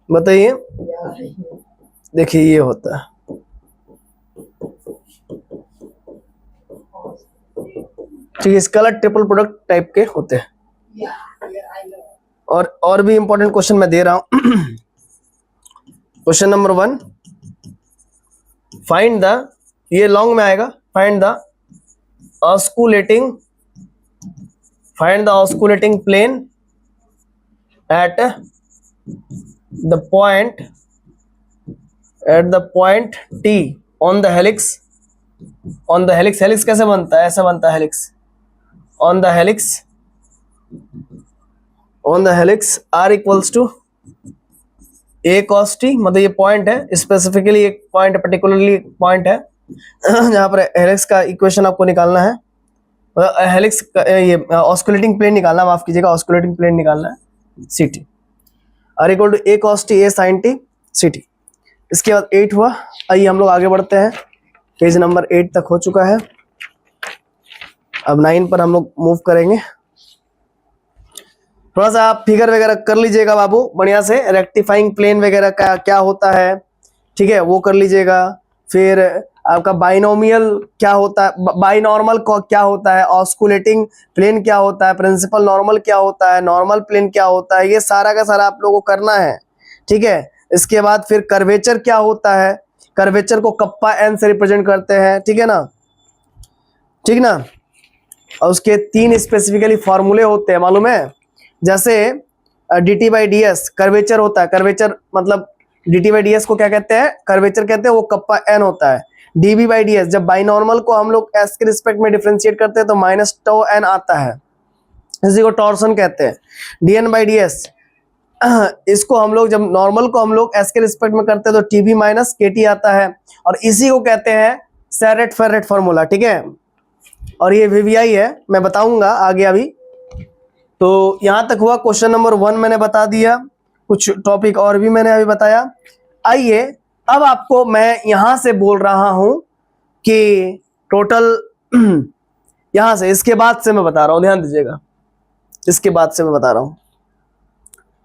बताइए। देखिए ये होता है, ठीक है, स्केलर ट्रिपल प्रोडक्ट टाइप के होते हैं। और भी इंपॉर्टेंट क्वेश्चन मैं दे रहा हूं। क्वेश्चन नंबर 1, फाइंड द, ये लॉन्ग में आएगा, find the osculating plane at the point T on the helix. Helix कैसे बनता है? ऐसा बनता है helix. On the helix R equals to A cos t, मतलब ये पॉइंट है, स्पेसिफिकली एक पॉइंट, पर्टिकुलरली पॉइंट है जहां पर हेलिक्स का इक्वेशन आपको निकालना है, हेलिक्स का ये ऑस्कुलेटिंग प्लेन निकालना, माफ कीजिएगा, ऑस्कुलेटिंग प्लेन निकालना है CT, R equal to A cos t A sin t CT। इसके बाद 8 हुआ। आइए हम लोग आगे बढ़ते हैं, पेज नंबर 8 तक हो चुका है, अब 9 पर हम लोग मूव करेंगे। थोड़ा सा आप फिगर वगैरह कर लीजिएगा बाबू बढ़िया से, रेक्टिफाइंग प्लेन वगैरह का क्या होता है, ठीक है, वो कर लीजिएगा। फिर आपका बाइनोमियल क्या होता है, बाइनॉर्मल क्या होता है, ऑस्कुलेटिंग प्लेन क्या होता है, प्रिंसिपल नॉर्मल क्या होता है, नॉर्मल प्लेन क्या होता है, ये सारा का सारा आप लोगों को करना है, ठीक है। इसके बाद फिर कर्वेचर क्या होता है, कर्वेचर को कप्पा एन से रिप्रेजेंट करते हैं, ठीक है ना, ठीक ना। और उसके 3 स्पेसिफिकली फॉर्मूले होते हैं, मालूम है, जैसे dt by D S curvature होता है, कर्वेचर मतलब dt बाई डी एस को क्या कहते हैं, कर्वेचर कहते हैं, वो कप्पा एन होता है। db बाई डी एस, जब बाइनॉर्मल को हम लोग s के रिस्पेक्ट में डिफरेंशिएट करते हैं तो माइनस टो एन आता है, इसी को टॉर्सन कहते हैं। dn बाई डी एस, इसको हम लोग जब नॉर्मल को हम लोग s के रिस्पेक्ट में करते हैं तो tb माइनस kt आता है, और इसी को कहते हैं सेरेट फेरेट फॉर्मूला, ठीक है। और ये वीवीआई है, मैं बताऊंगा आगे अभी। तो यहां तक हुआ क्वेश्चन नंबर 1 मैंने बता दिया, कुछ टॉपिक और भी मैंने अभी बताया। आइए अब आपको मैं यहां से बोल रहा हूं कि टोटल यहां से, इसके बाद से मैं बता रहा हूं, ध्यान दीजिएगा, इसके बाद से मैं बता रहा हूं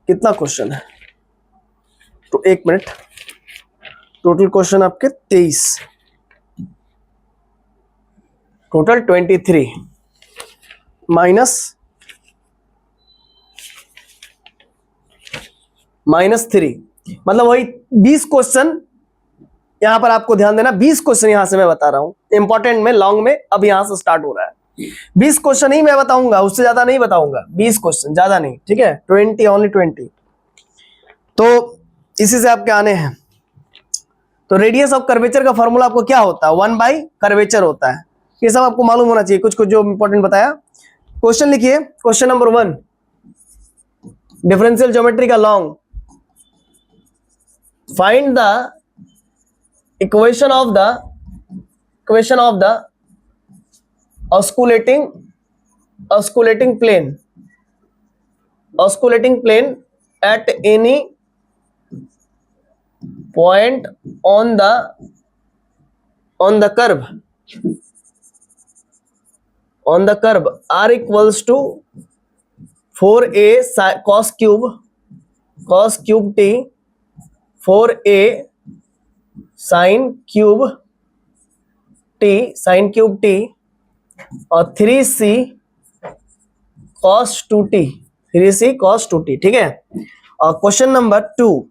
कितना क्वेश्चन है। तो 1 मिनट, टोटल क्वेश्चन आपके 23, टोटल 23 -3, मतलब वही 20 क्वेश्चन यहां पर आपको ध्यान देना। 20 क्वेश्चन यहां से मैं बता रहा हूं, इंपॉर्टेंट में, लॉन्ग में अब यहां से स्टार्ट हो रहा है। 20 क्वेश्चन ही मैं बताऊंगा, उससे ज्यादा नहीं बताऊंगा, 20 क्वेश्चन, ज्यादा नहीं, ठीक है, 20 ओनली 20। तो इसी से आपके आने हैं। तो रेडियस ऑफ कर्वेचर का फॉर्मूला आपको क्या होता है, 1 बाई कर्वेचर होता है, ये सब आपको मालूम होना चाहिए, कुछ कुछ जो इंपॉर्टेंट बताया। क्वेश्चन लिखिए, क्वेश्चन नंबर 1, डिफरेंशियल ज्योमेट्री का long, find the equation of the osculating plane at any point on the curve R equals to 4a cos cube cos cube t 4a sine cube t और 3c cos 2t, 3c cos 2t, ठीक है। और question number 2,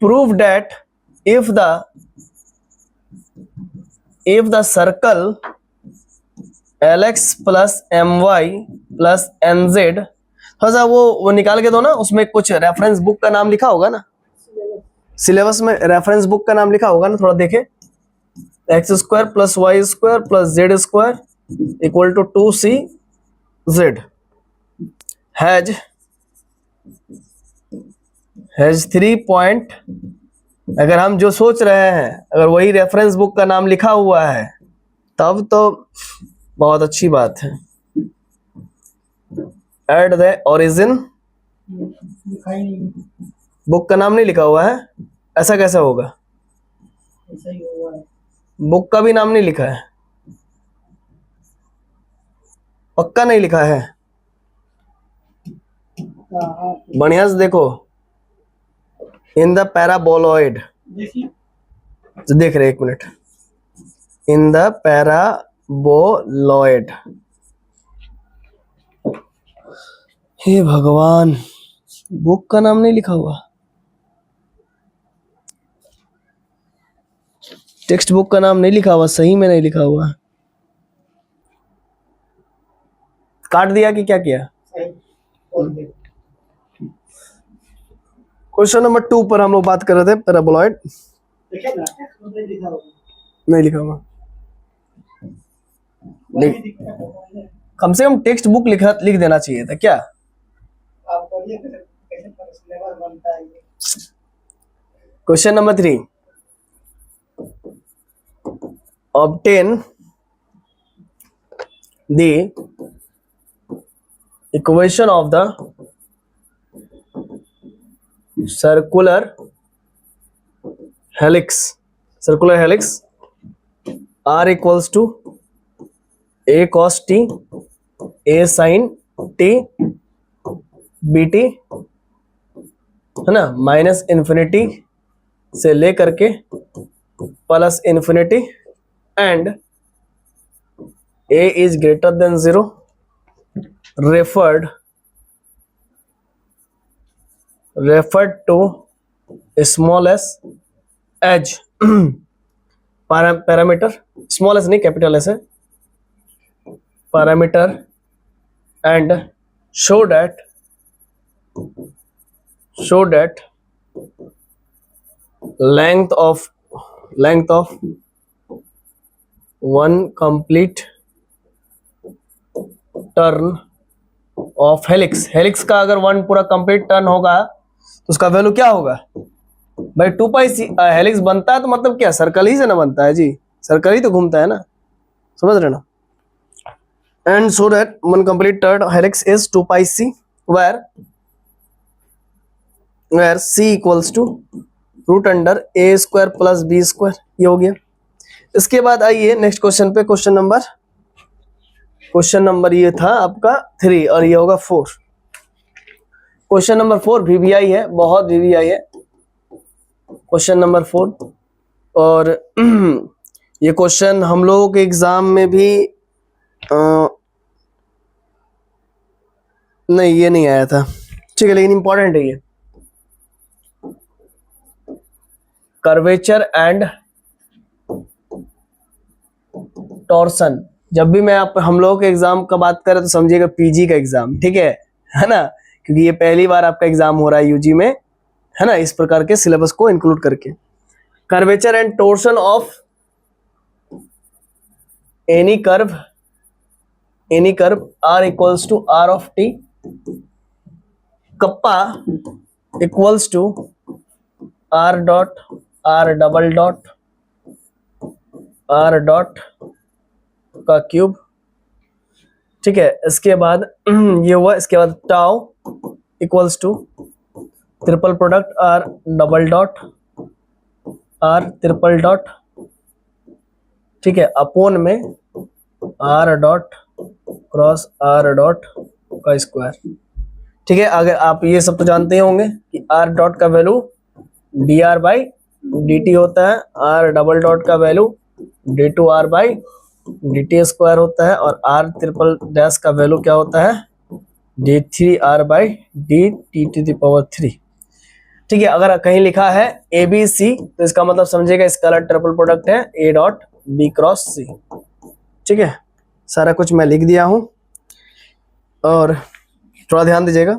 prove that if the circle lx plus my plus nz, थोड़ा सा वो निकाल के दो ना, उसमें कुछ रेफरेंस बुक का नाम लिखा होगा ना, सिलेबस में रेफरेंस बुक का नाम लिखा होगा ना, थोड़ा देखे। X square plus y square plus z square equal to 2cz has 3 point. अगर हम जो सोच रहे हैं अगर वही रेफरेंस बुक का नाम लिखा हुआ है तब तो बहुत अच्छी बात है। एट द ओरिजिन, लिखा ही नहीं, बुक का नाम नहीं लिखा हुआ है, ऐसा कैसे होगा? ऐसा ही हुआ है। बुक का भी नाम नहीं लिखा है, पक्का नहीं लिखा है, कहाँ? बढ़िया से देखो। इन द पैराबोलॉइड, देखिए तो देख रहे, एक मिनट। इन द पैराबोलॉइड, हे भगवान, बुक का नाम नहीं लिखा हुआ, टेक्स्ट बुक का नाम नहीं लिखा हुआ, सही में नहीं लिखा हुआ। काट दिया कि क्या किया? सही बोल दे। क्वेश्चन नंबर 2 पर हम लोग बात कर रहे थे, पैराबोलॉइड। देखिए ना, टेक्स्ट में नहीं लिखा होगा, नहीं लिखा हुआ, वही दिखता है। कम से कम टेक्स्ट बुक लिख देना चाहिए था क्या? आप बोलिए कैसे सिलेबस बनता है ये। Question number 3, obtain the equation of the circular helix r equals to a cos t a sin t bt, है ना, माइनस इन्फिनिटी से लेकर के plus infinity and a is greater than 0, referred to small s as parameter, small s नहीं capital s है, parameter, and show that length of one complete turn off helix. Helix का अगर 1 पूरा complete turn होगा तो उसका value क्या होगा भाई? 2 पाई सी। हेलिक्स बनता है तो मतलब क्या, सर्कल ही से ना बनता है जी, सर्कल ही तो घूमता है ना, समझ रहे ना। And so that one complete turn helix is 2 pi c where c equals to root under a square plus b square. ये हो गया। इसके बाद आइए नेक्स्ट क्वेश्चन पे। क्वेश्चन नंबर ये था आपका 3 और ये होगा 4। क्वेश्चन नंबर 4 वीवीआई है, बहुत वीवीआई है क्वेश्चन नंबर 4। और ये क्वेश्चन हम लोगों के एग्जाम में भी नहीं, ये नहीं आया था, ठीक है, लेकिन इंपॉर्टेंट है ये। कर्वेचर एंड टॉर्सन, जब भी मैं हम लोगों के एग्जाम का बात करें तो समझिएगा पीजी का एग्जाम, ठीक है ना, क्योंकि ये पहली बार आपका एग्जाम हो रहा है यूजी में, है ना, इस प्रकार के सिलेबस को इंक्लूड करके। Curvature and torsion of any curve r equals to r of t, kappa equals to r dot r double dot r dot का क्यूब, ठीक है। इसके बाद ये हुआ, इसके बाद tau equals to triple product r double dot r triple dot, ठीक है, अपोन में r dot cross r dot का स्क्वायर, ठीक है, अगर आप ये सब तो जानते ही होंगे कि आर डॉट का value d r by d t होता है, आर डबल डॉट का value d two r by d t square होता है, और आर ट्रिपल डैश का वैल्यू क्या होता है, d three r by d t to the power three. ठीक है, अगर कहीं लिखा है ए बी सी तो इसका मतलब समझेगा स्केलर ट्रिपल प्रोडक्ट है ए डॉट बी क्रॉस सी। ठीक है, सारा कुछ मैं लिख दिया हूं, और थोड़ा ध्यान दीजिएगा,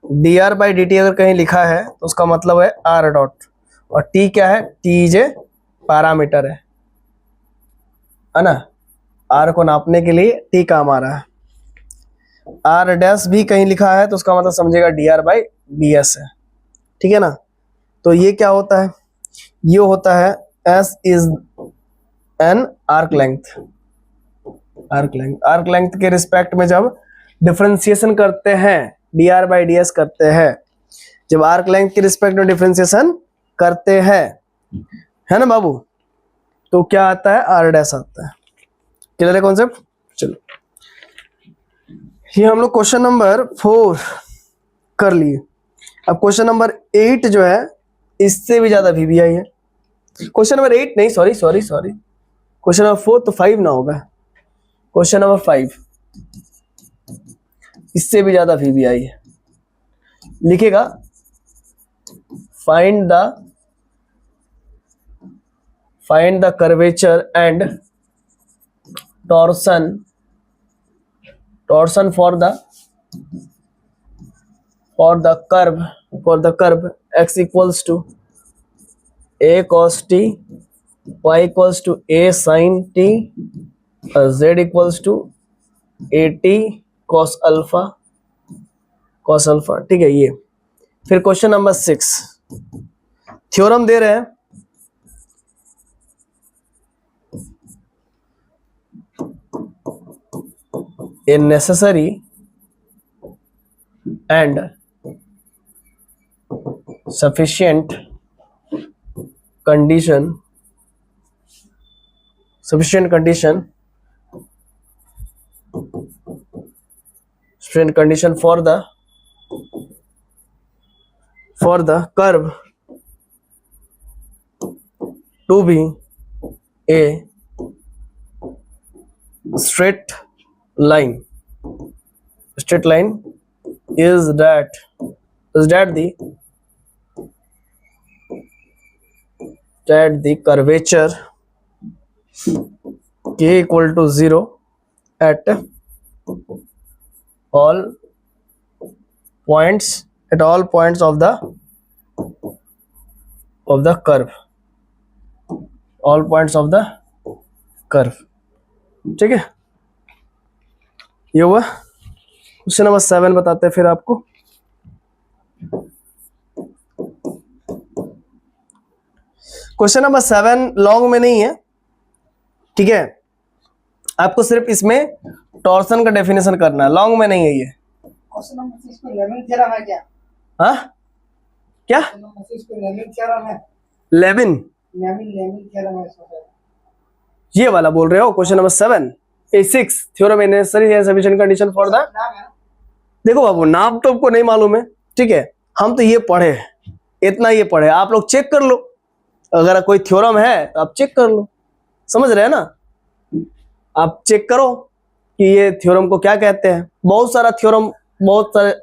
D r by d T अगर कहीं लिखा है तो उसका मतलब है आर डॉट, और टी क्या है, टी जे पैरामीटर है ना, आर को नापने के लिए टी काम आ रहा है। आर डैश भी कहीं लिखा है तो उसका मतलब समझेगा D r by D S है। ठीक है ना, तो ये क्या होता है, ये होता है S is an arc length. Arc length के रिस्पेक्ट में जब डिफरेंशिएशन करते हैं, D r by D S करते हैं, जब आर्क लेंथ के रिस्पेक्ट में डिफरेंशिएशन करते हैं, है ना बाबू, तो क्या आता है, आर डैश आता है। क्लियर है कॉन्सेप्ट? चलो, ये हम लोग क्वेश्चन नंबर 4 कर लिए। अब क्वेश्चन नंबर 8 जो है इससे भी ज्यादा वीवीआई है। क्वेश्चन नंबर 8 नहीं, सॉरी, क्वेश्चन नंबर 4 तो 5 ना होगा, क्वेश्चन नंबर 5 इससे भी ज्यादा वीवीआई है। लिखेगा find the curvature and torsion for the curve x equals to a cos t, y equals to a sin t, z equals to a t cos alpha। ठीक है, ये फिर क्वेश्चन नंबर 6 थ्योरम दे रहे हैं, a necessary and sufficient condition for the curve to be a straight line is that the curvature k equal to 0 at all points of the curve, all points of the curve। ठीक है, ये हुआ। Question number 7 बताते हैं फिर आपको। Question number 7 long में नहीं है, ठीक है, आपको सिर्फ इसमें टॉर्सन का डेफिनेशन करना है, लॉन्ग में नहीं है ये। क्वेश्चन नंबर 6 पे लेविन थ्योरम है क्या? हाँ, क्या क्वेश्चन नंबर 6 पे लेविन थ्योरम है? लेविन थ्योरम है इसमें। ये वाला बोल रहे हो? Question number 7 6 theorem is necessary and sufficient condition for the, नाम है। देखो बाबू, नाम तो आपको नहीं मालूम है, ठीक है, हम तो ये पढ़े, इतना ये पढ़े, आप लोग चेक कर लो, अगर कोई थ्योरम है तो आप चेक कर लो, समझ रहे हैं ना, आप चेक करो कि ये थ्योरम को क्या कहते हैं। बहुत सारा थ्योरम बहुत सारे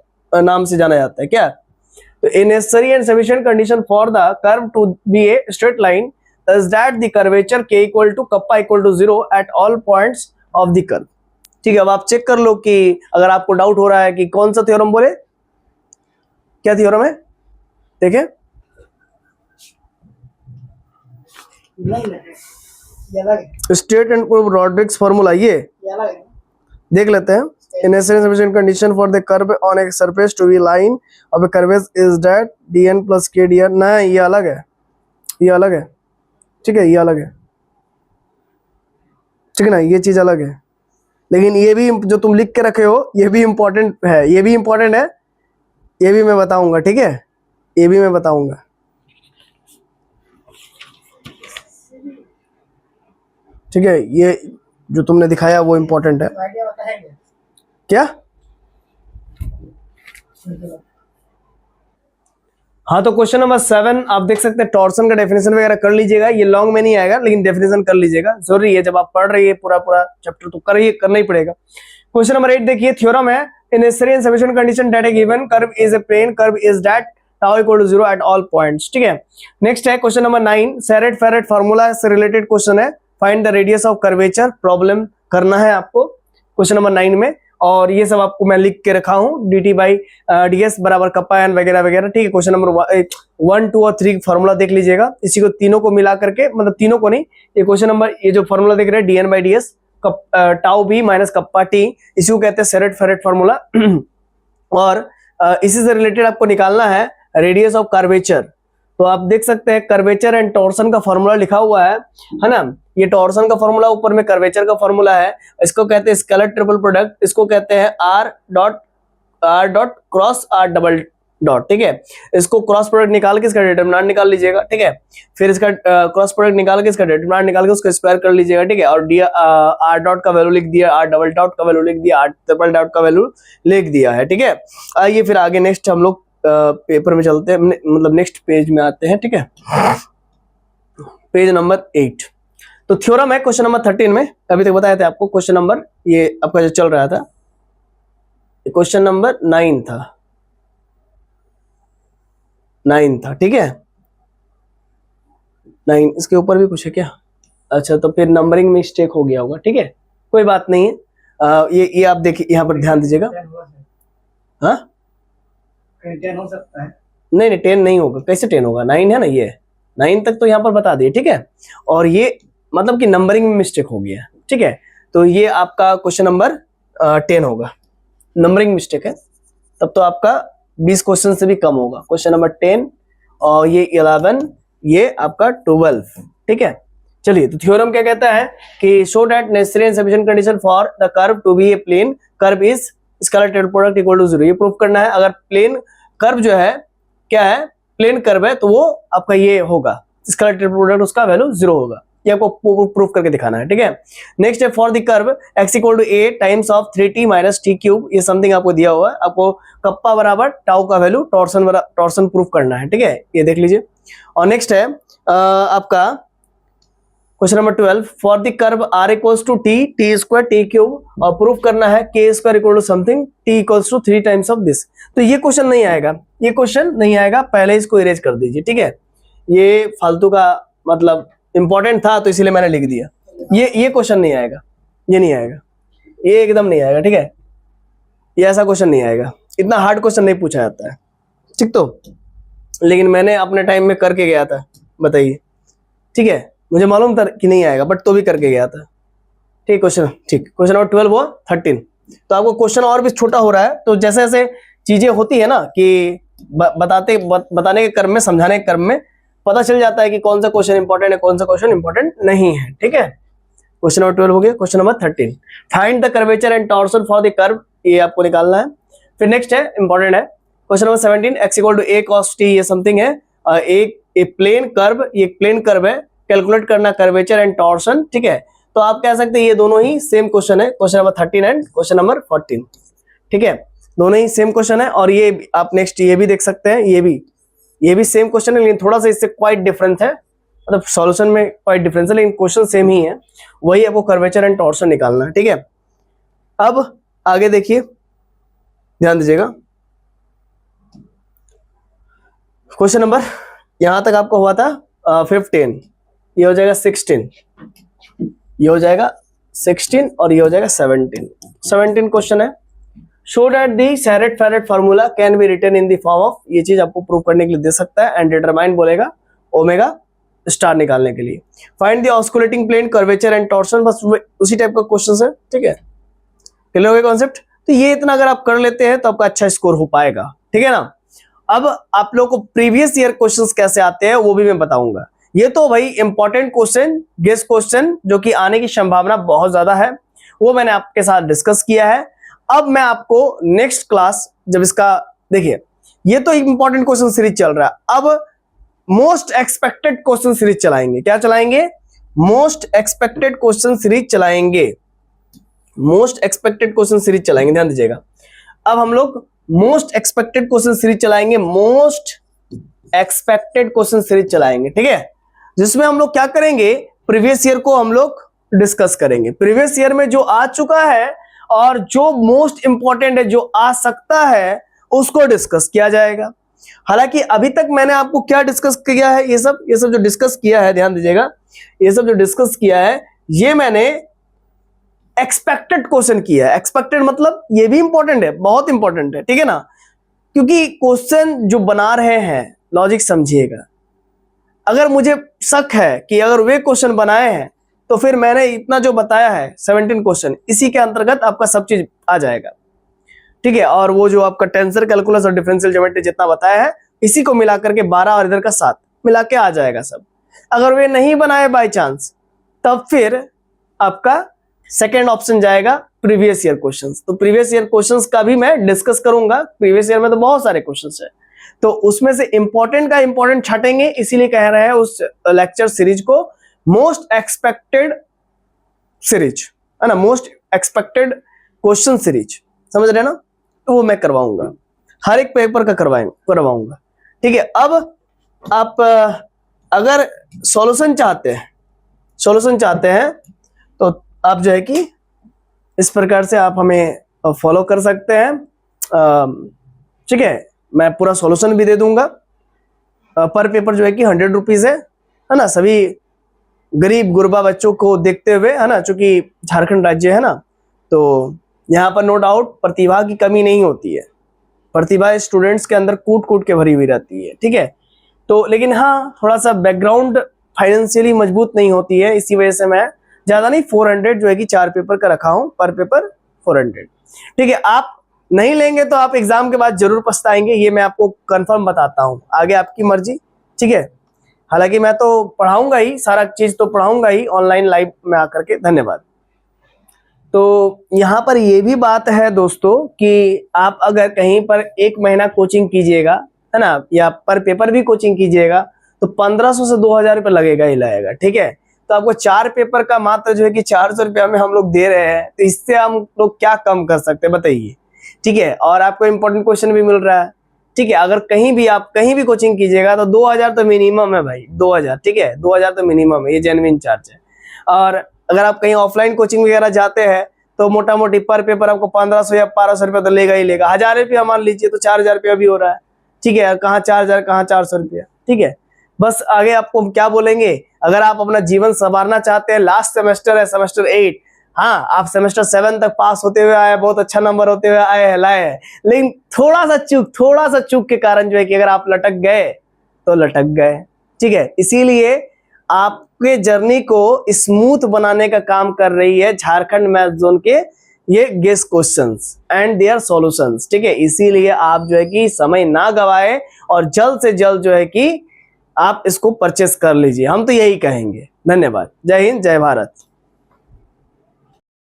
नाम से जाना जाता है, क्या, तो a necessary and sufficient condition for the curve to be a straight line is that the curvature k equal to kappa equal to 0 at all points of the curve. ठीक है, अब आप चेक कर लो कि अगर आपको डाउट हो रहा है कि कौन सा थ्योरम बोले, क्या थ्योरम है, देखें, straight and curve Rodrigues formula, ये देख लेते हैं। In necessary sufficient condition for the curve on a surface to be line of a curve is that dn plus k dr, ना ये अलग है, ये अलग है, ठीक है, ये अलग है, ठीक है ना, ये चीज अलग है, लेकिन ये भी जो तुम लिख के रखे हो ये भी इम्पोर्टेंट है, ये भी इम्पोर्टेंट है, ये भी मैं बताऊंगा, ठीक है, ये भी मैं बताऊंगा। ठीक है, ये जो तुमने दिखाया वो इम्पोर्टेंट है। क्या हाँ, तो क्वेश्चन नंबर 7 आप देख सकते हैं, टॉर्सन का डेफिनेशन वगैरह कर लीजिएगा, ये लॉन्ग में नहीं आएगा लेकिन डेफिनेशन कर लीजिएगा, जरूरी है, जब आप पढ़ रही है पूरा पूरा चैप्टर तो करना ही पड़ेगा। क्वेश्चन नंबर 8 देखिए, थ्योरम है, in necessary and sufficient condition that a given curve is a plane curve is that tau equal to 0 at all points, ठीक है। नेक्स्ट है question number 9, Serret Frenet formula से related question है, find the radius of curvature, problem करना है आपको question number 9 में, और ये सब आपको मैं लिख के रखा हूं, dt बाई ds बराबर कप्पा एन वगैरह वगैरह, ठीक है। क्वेश्चन नंबर 1, 2 और 3 फार्मूला देख लीजिएगा, इसी को तीनों को मिला करके, मतलब तीनों को नहीं, ये क्वेश्चन नंबर, ये जो फार्मूला देख रहे हैं dn by ds tau b minus kappa t, इसी को कहते हैं सेरेट फेरेट फार्मूला। और इसी से रिलेटेड आपको निकालना है रेडियस ऑफ कर्वेचर। तो आप देख सकते हैं कर्वेचर एंड टॉर्सन का फॉर्मूला लिखा हुआ है ना, ये टॉर्सन का फॉर्मूला, ऊपर में कर्वेचर का फॉर्मूला है, इसको कहते हैं स्केलर ट्रिपल प्रोडक्ट, इसको कहते हैं r dot cross r double dot, ठीक है। इसको क्रॉस प्रोडक्ट निकाल के इसका डिटरमिनेंट निकाल लीजिएगा, ठीक है। फिर इसका क्रॉस प्रोडक्ट निकाल के इसका डिटरमिनेंट निकाल के उसको स्क्वायर कर लीजिएगा, ठीक है। और r डॉट का वैल्यू लिख दिया, r डबल डॉट का वैल्यू लिख दिया, r ट्रिपल डॉट का वैल्यू लिख दिया है, ठीक है। आइए फिर आगे नेक्स्ट हम लोग पेपर में चलते हैं, मतलब नेक्स्ट पेज में आते हैं, ठीक है, पेज नंबर 8। तो थ्योरम है क्वेश्चन नंबर 13 में, अभी तक बताया था आपको, क्वेश्चन नंबर ये आपका जो चल रहा था क्वेश्चन नंबर 9 था, ठीक है, 9, इसके ऊपर भी कुछ है क्या? अच्छा, तो फिर नंबरिंग मिस्टेक हो गया होगा, ठीक है, कोई बात नहीं है। ये आप देखिए, यहाँ पर ध्यान दीजिएगा। हाँ, 10 हो सकता है? नहीं 10 नहीं होगा, कैसे 10 होगा, 9 है ना, ये 9 तक तो यहाँ पर बता दिए, ठीक है। और ये मतलब कि नंबरिंग में मिस्टेक हो गया, ठीक है। तो ये आपका क्वेश्चन नंबर 10 होगा, नंबरिंग मिस्टेक है, तब तो आपका 20 क्वेश्चन से भी कम होगा। क्वेश्चन नंबर 10 और ये 11, ये आपका 12, ठीक है। चलिए, तो थ्योरम क्या कहता है कि show that necessary and sufficient condition for the curve to be a plane curve is scalar triple product equal to 0, ये प्रूफ करना है। अगर प्लेन कर्व जो है क्या है, प्लेन कर्व है, तो वो आपका ये होगा, स्केलर ट्रिपल प्रोडक्ट उसका वैल्यू 0 होगा, ये आपको प्रूफ करके दिखाना है, ठीक है। नेक्स्ट है for the curve x equal to a times of 3t minus t cube, ये समथिंग आपको दिया हुआ है, आपको कप्पा बराबर टाउ का वैल्यू टॉर्सन प्रूफ करना है, ठीक है, ये देख लीजिए। और नेक्स्ट है आपका question number 12, for the curve r equals to t square t cube, और प्रूफ करना है k square equal to something t equals to 3 times of this. तो ये क्वेश्चन नहीं आएगा, ये क्वेश्चन नहीं आएगा, पहले इसको इरेज कर दीजिए, ठीक है। ये फालतू का, मतलब इंपॉर्टेंट था तो इसीलिए मैंने लिख दिया, ये क्वेश्चन नहीं आएगा, ये नहीं आएगा, ये एकदम नहीं आएगा, ठीक है, ये ऐसा क्वेश्चन नहीं आएगा, इतना हार्ड क्वेश्चन नहीं पूछा जाता है, ठीक। तो लेकिन मैंने अपने टाइम में करके गया था, बताइए, ठीक है, मुझे मालूम था कि नहीं आएगा, बट तो भी करके गया था, ठीक क्वेश्चन, ठीक। क्वेश्चन नंबर 12 वो 13, तो आपको क्वेश्चन और भी छोटा हो रहा है, तो जैसे जैसे चीजें होती है ना कि बताने के क्रम में, समझाने के क्रम में पता चल जाता है कि कौन सा क्वेश्चन इंपॉर्टेंट है, कौन सा क्वेश्चन इंपॉर्टेंट नहीं है, ठीक है। क्वेश्चन नंबर 12 हो गया। Question number 13, find the curvature and torsion for the curve, ये आपको निकालना है। फिर नेक्स्ट है, इंपॉर्टेंट है, question number 17, x equal to a cos t, ये समथिंग है, एक प्लेन कर्व, ये प्लेन कर्व है, कैलकुलेट करना कर्वेचर एंड टॉर्सन, ठीक है। तो आप कह सकते हैं ये दोनों ही सेम क्वेश्चन है, question number 13 and question number 14, ठीक है, दोनों ही सेम क्वेश्चन है। और ये आप नेक्स्ट ये भी देख सकते हैं, ये भी सेम क्वेश्चन है, लेकिन थोड़ा सा इससे क्वाइट डिफरेंस है, मतलब सॉल्यूशन में क्वाइट डिफरेंस है, लेकिन क्वेश्चन सेम ही है, वही आपको कर्वेचर एंड टॉर्सन निकालना है, ठीक है। अब आगे देखिए, ध्यान दीजिएगा, क्वेश्चन नंबर यहां तक आपको हुआ था 15, ये हो जाएगा 16, ये हो जाएगा 16 और ये हो जाएगा 17 क्वेश्चन है। Show that the Serret Frenet formula can be written in the form of, ये चीज आपको प्रूव करने के लिए दे सकता है, एंड डिटरमाइन बोलेगा ओमेगा स्टार निकालने के लिए। Find the osculating plane curvature and torsion, बस उसी टाइप का क्वेश्चन है, ठीक है, क्लियर हो गया कॉन्सेप्ट। तो ये इतना अगर आप कर लेते हैं तो आपका अच्छा स्कोर हो पाएगा, ठीक है ना। अब आप लोगों को प्रीवियस ईयर क्वेश्चंस कैसे आते हैं वो भी मैं बताऊंगा। ये तो भाई इंपॉर्टेंट क्वेश्चन, गेस क्वेश्चन जो कि आने की संभावना बहुत ज्यादा है, वो मैंने आपके साथ डिस्कस किया है। अब मैं आपको नेक्स्ट क्लास जब इसका, देखिए ये तो इंपॉर्टेंट क्वेश्चन सीरीज चल रहा है, अब मोस्ट एक्सपेक्टेड क्वेश्चन सीरीज चलाएंगे। क्या चलाएंगे? मोस्ट एक्सपेक्टेड क्वेश्चन सीरीज चलाएंगे, मोस्ट एक्सपेक्टेड क्वेश्चन सीरीज चलाएंगे, ध्यान दीजिएगा। अब हम लोग मोस्ट एक्सपेक्टेड क्वेश्चन सीरीज चलाएंगे, मोस्ट एक्सपेक्टेड क्वेश्चन सीरीज चलाएंगे, ठीक है, जिसमें हम लोग क्या करेंगे, प्रीवियस ईयर को हम लोग डिस्कस करेंगे। प्रीवियस ईयर में जो आ चुका है और जो मोस्ट इंपॉर्टेंट है, जो आ सकता है, उसको डिस्कस किया जाएगा। हालांकि अभी तक मैंने आपको क्या डिस्कस किया है, ये सब जो डिस्कस किया है, ध्यान दीजिएगा, ये सब जो डिस्कस किया है, ये मैंने एक्सपेक्टेड क्वेश्चन किया है। एक्सपेक्टेड मतलब ये भी इंपॉर्टेंट है, बहुत इंपॉर्टेंट है, ठीक है ना, क्योंकि क्वेश्चन जो बना रहे हैं, लॉजिक समझिएगा, अगर मुझे शक है कि अगर वे क्वेश्चन बनाए हैं तो फिर मैंने इतना जो बताया है 17 क्वेश्चन, इसी के अंतर्गत आपका सब चीज आ जाएगा, ठीक है। और वो जो आपका टेंसर कैलकुलस और डिफरेंशियल ज्योमेट्री जितना बताया है, इसी को मिला करके 12 और इधर का 7 मिला के आ जाएगा सब। अगर वे नहीं बनाए बाय चांस, तब फिर आपका सेकेंड ऑप्शन जाएगा प्रीवियस ईयर क्वेश्चंस। तो प्रीवियस ईयर क्वेश्चंस का भी मैं डिस्कस करूंगा। प्रीवियस ईयर में तो बहुत सारे क्वेश्चंस है, तो उसमें से इंपॉर्टेंट का इंपॉर्टेंट छाटेंगे, इसीलिए कह रहे हैं उस लेक्चर सीरीज को मोस्ट एक्सपेक्टेड सीरीज, है ना, मोस्ट एक्सपेक्टेड क्वेश्चन सीरीज, समझ रहे हैं ना। तो वो मैं करवाऊंगा, हर एक पेपर का करवाऊंगा, ठीक है। अब आप अगर सॉल्यूशन चाहते हैं तो आप जो है कि इस प्रकार से आप हमें फॉलो कर सकते हैं, ठीक है। मैं पूरा सॉल्यूशन भी दे दूंगा। पर पेपर जो है कि 100 रुपीज है ना, सभी गरीब गुरबा बच्चों को देखते हुए, है ना, चूंकि झारखंड राज्य है ना, तो यहाँ पर नो डाउट प्रतिभा की कमी नहीं होती है, प्रतिभा स्टूडेंट्स के अंदर कूट कूट के भरी हुई रहती है, ठीक है। तो लेकिन हाँ, थोड़ा सा बैकग्राउंड फाइनेंशियली मजबूत नहीं होती है, इसी वजह से मैं ज्यादा नहीं 400 जो है कि 4 पेपर का रखा हूं, पर पेपर 400, ठीक है। आप नहीं लेंगे तो आप एग्जाम के बाद जरूर पछताएंगे, ये मैं आपको कंफर्म बताता हूं, आगे आपकी मर्जी, ठीक है। हालांकि मैं तो पढ़ाऊंगा ही, सारा चीज तो पढ़ाऊंगा ही ऑनलाइन लाइव में आकर के। धन्यवाद। तो यहाँ पर ये भी बात है दोस्तों कि आप अगर कहीं पर 1 महीना कोचिंग कीजिएगा, है ना, या पर पेपर भी कोचिंग कीजिएगा, तो 1500 से 2000 रुपये लगेगा ही लगेगा, ठीक है। तो आपको 4 पेपर का मात्र जो है कि 400 रुपया में हम लोग दे रहे हैं, तो इससे हम लोग क्या कम कर सकते हैं बताइए, ठीक है। और आपको इंपॉर्टेंट क्वेश्चन भी मिल रहा है, ठीक है। अगर कहीं भी आप कहीं भी कोचिंग कीजिएगा तो 2000 तो मिनिमम है भाई, 2000, ठीक है, 2000 तो मिनिमम है, ये जेन्युइन चार्ज है। और अगर आप कहीं ऑफलाइन कोचिंग वगैरह जाते हैं तो मोटा मोटी पर पेपर आपको 1500 या 1200 रुपया तो लेगा ही लेगा। 1000 रुपया मान लीजिए तो 4000 रुपया भी हो रहा है, ठीक है। कहाँ 4000, कहाँ 400 रुपया, ठीक है। बस आगे आपको क्या बोलेंगे, अगर आप अपना जीवन संवारना चाहते हैं, लास्ट सेमेस्टर है, सेमेस्टर 8, हाँ, आप सेमेस्टर 7 तक पास होते हुए आए, बहुत अच्छा नंबर होते हुए आए हैं, लाए हैं, लेकिन थोड़ा सा चूक के कारण जो है कि अगर आप लटक गए तो लटक गए, ठीक है। इसीलिए आपके जर्नी को स्मूथ बनाने का काम कर रही है झारखंड मैथ जोन के ये guess questions and their solutions, ठीक है। इसीलिए आप जो है कि समय ना गवाए और जल्द से जल्द जो है कि आप इसको परचेस कर लीजिए, हम तो यही कहेंगे। धन्यवाद। जय हिंद, जय भारत।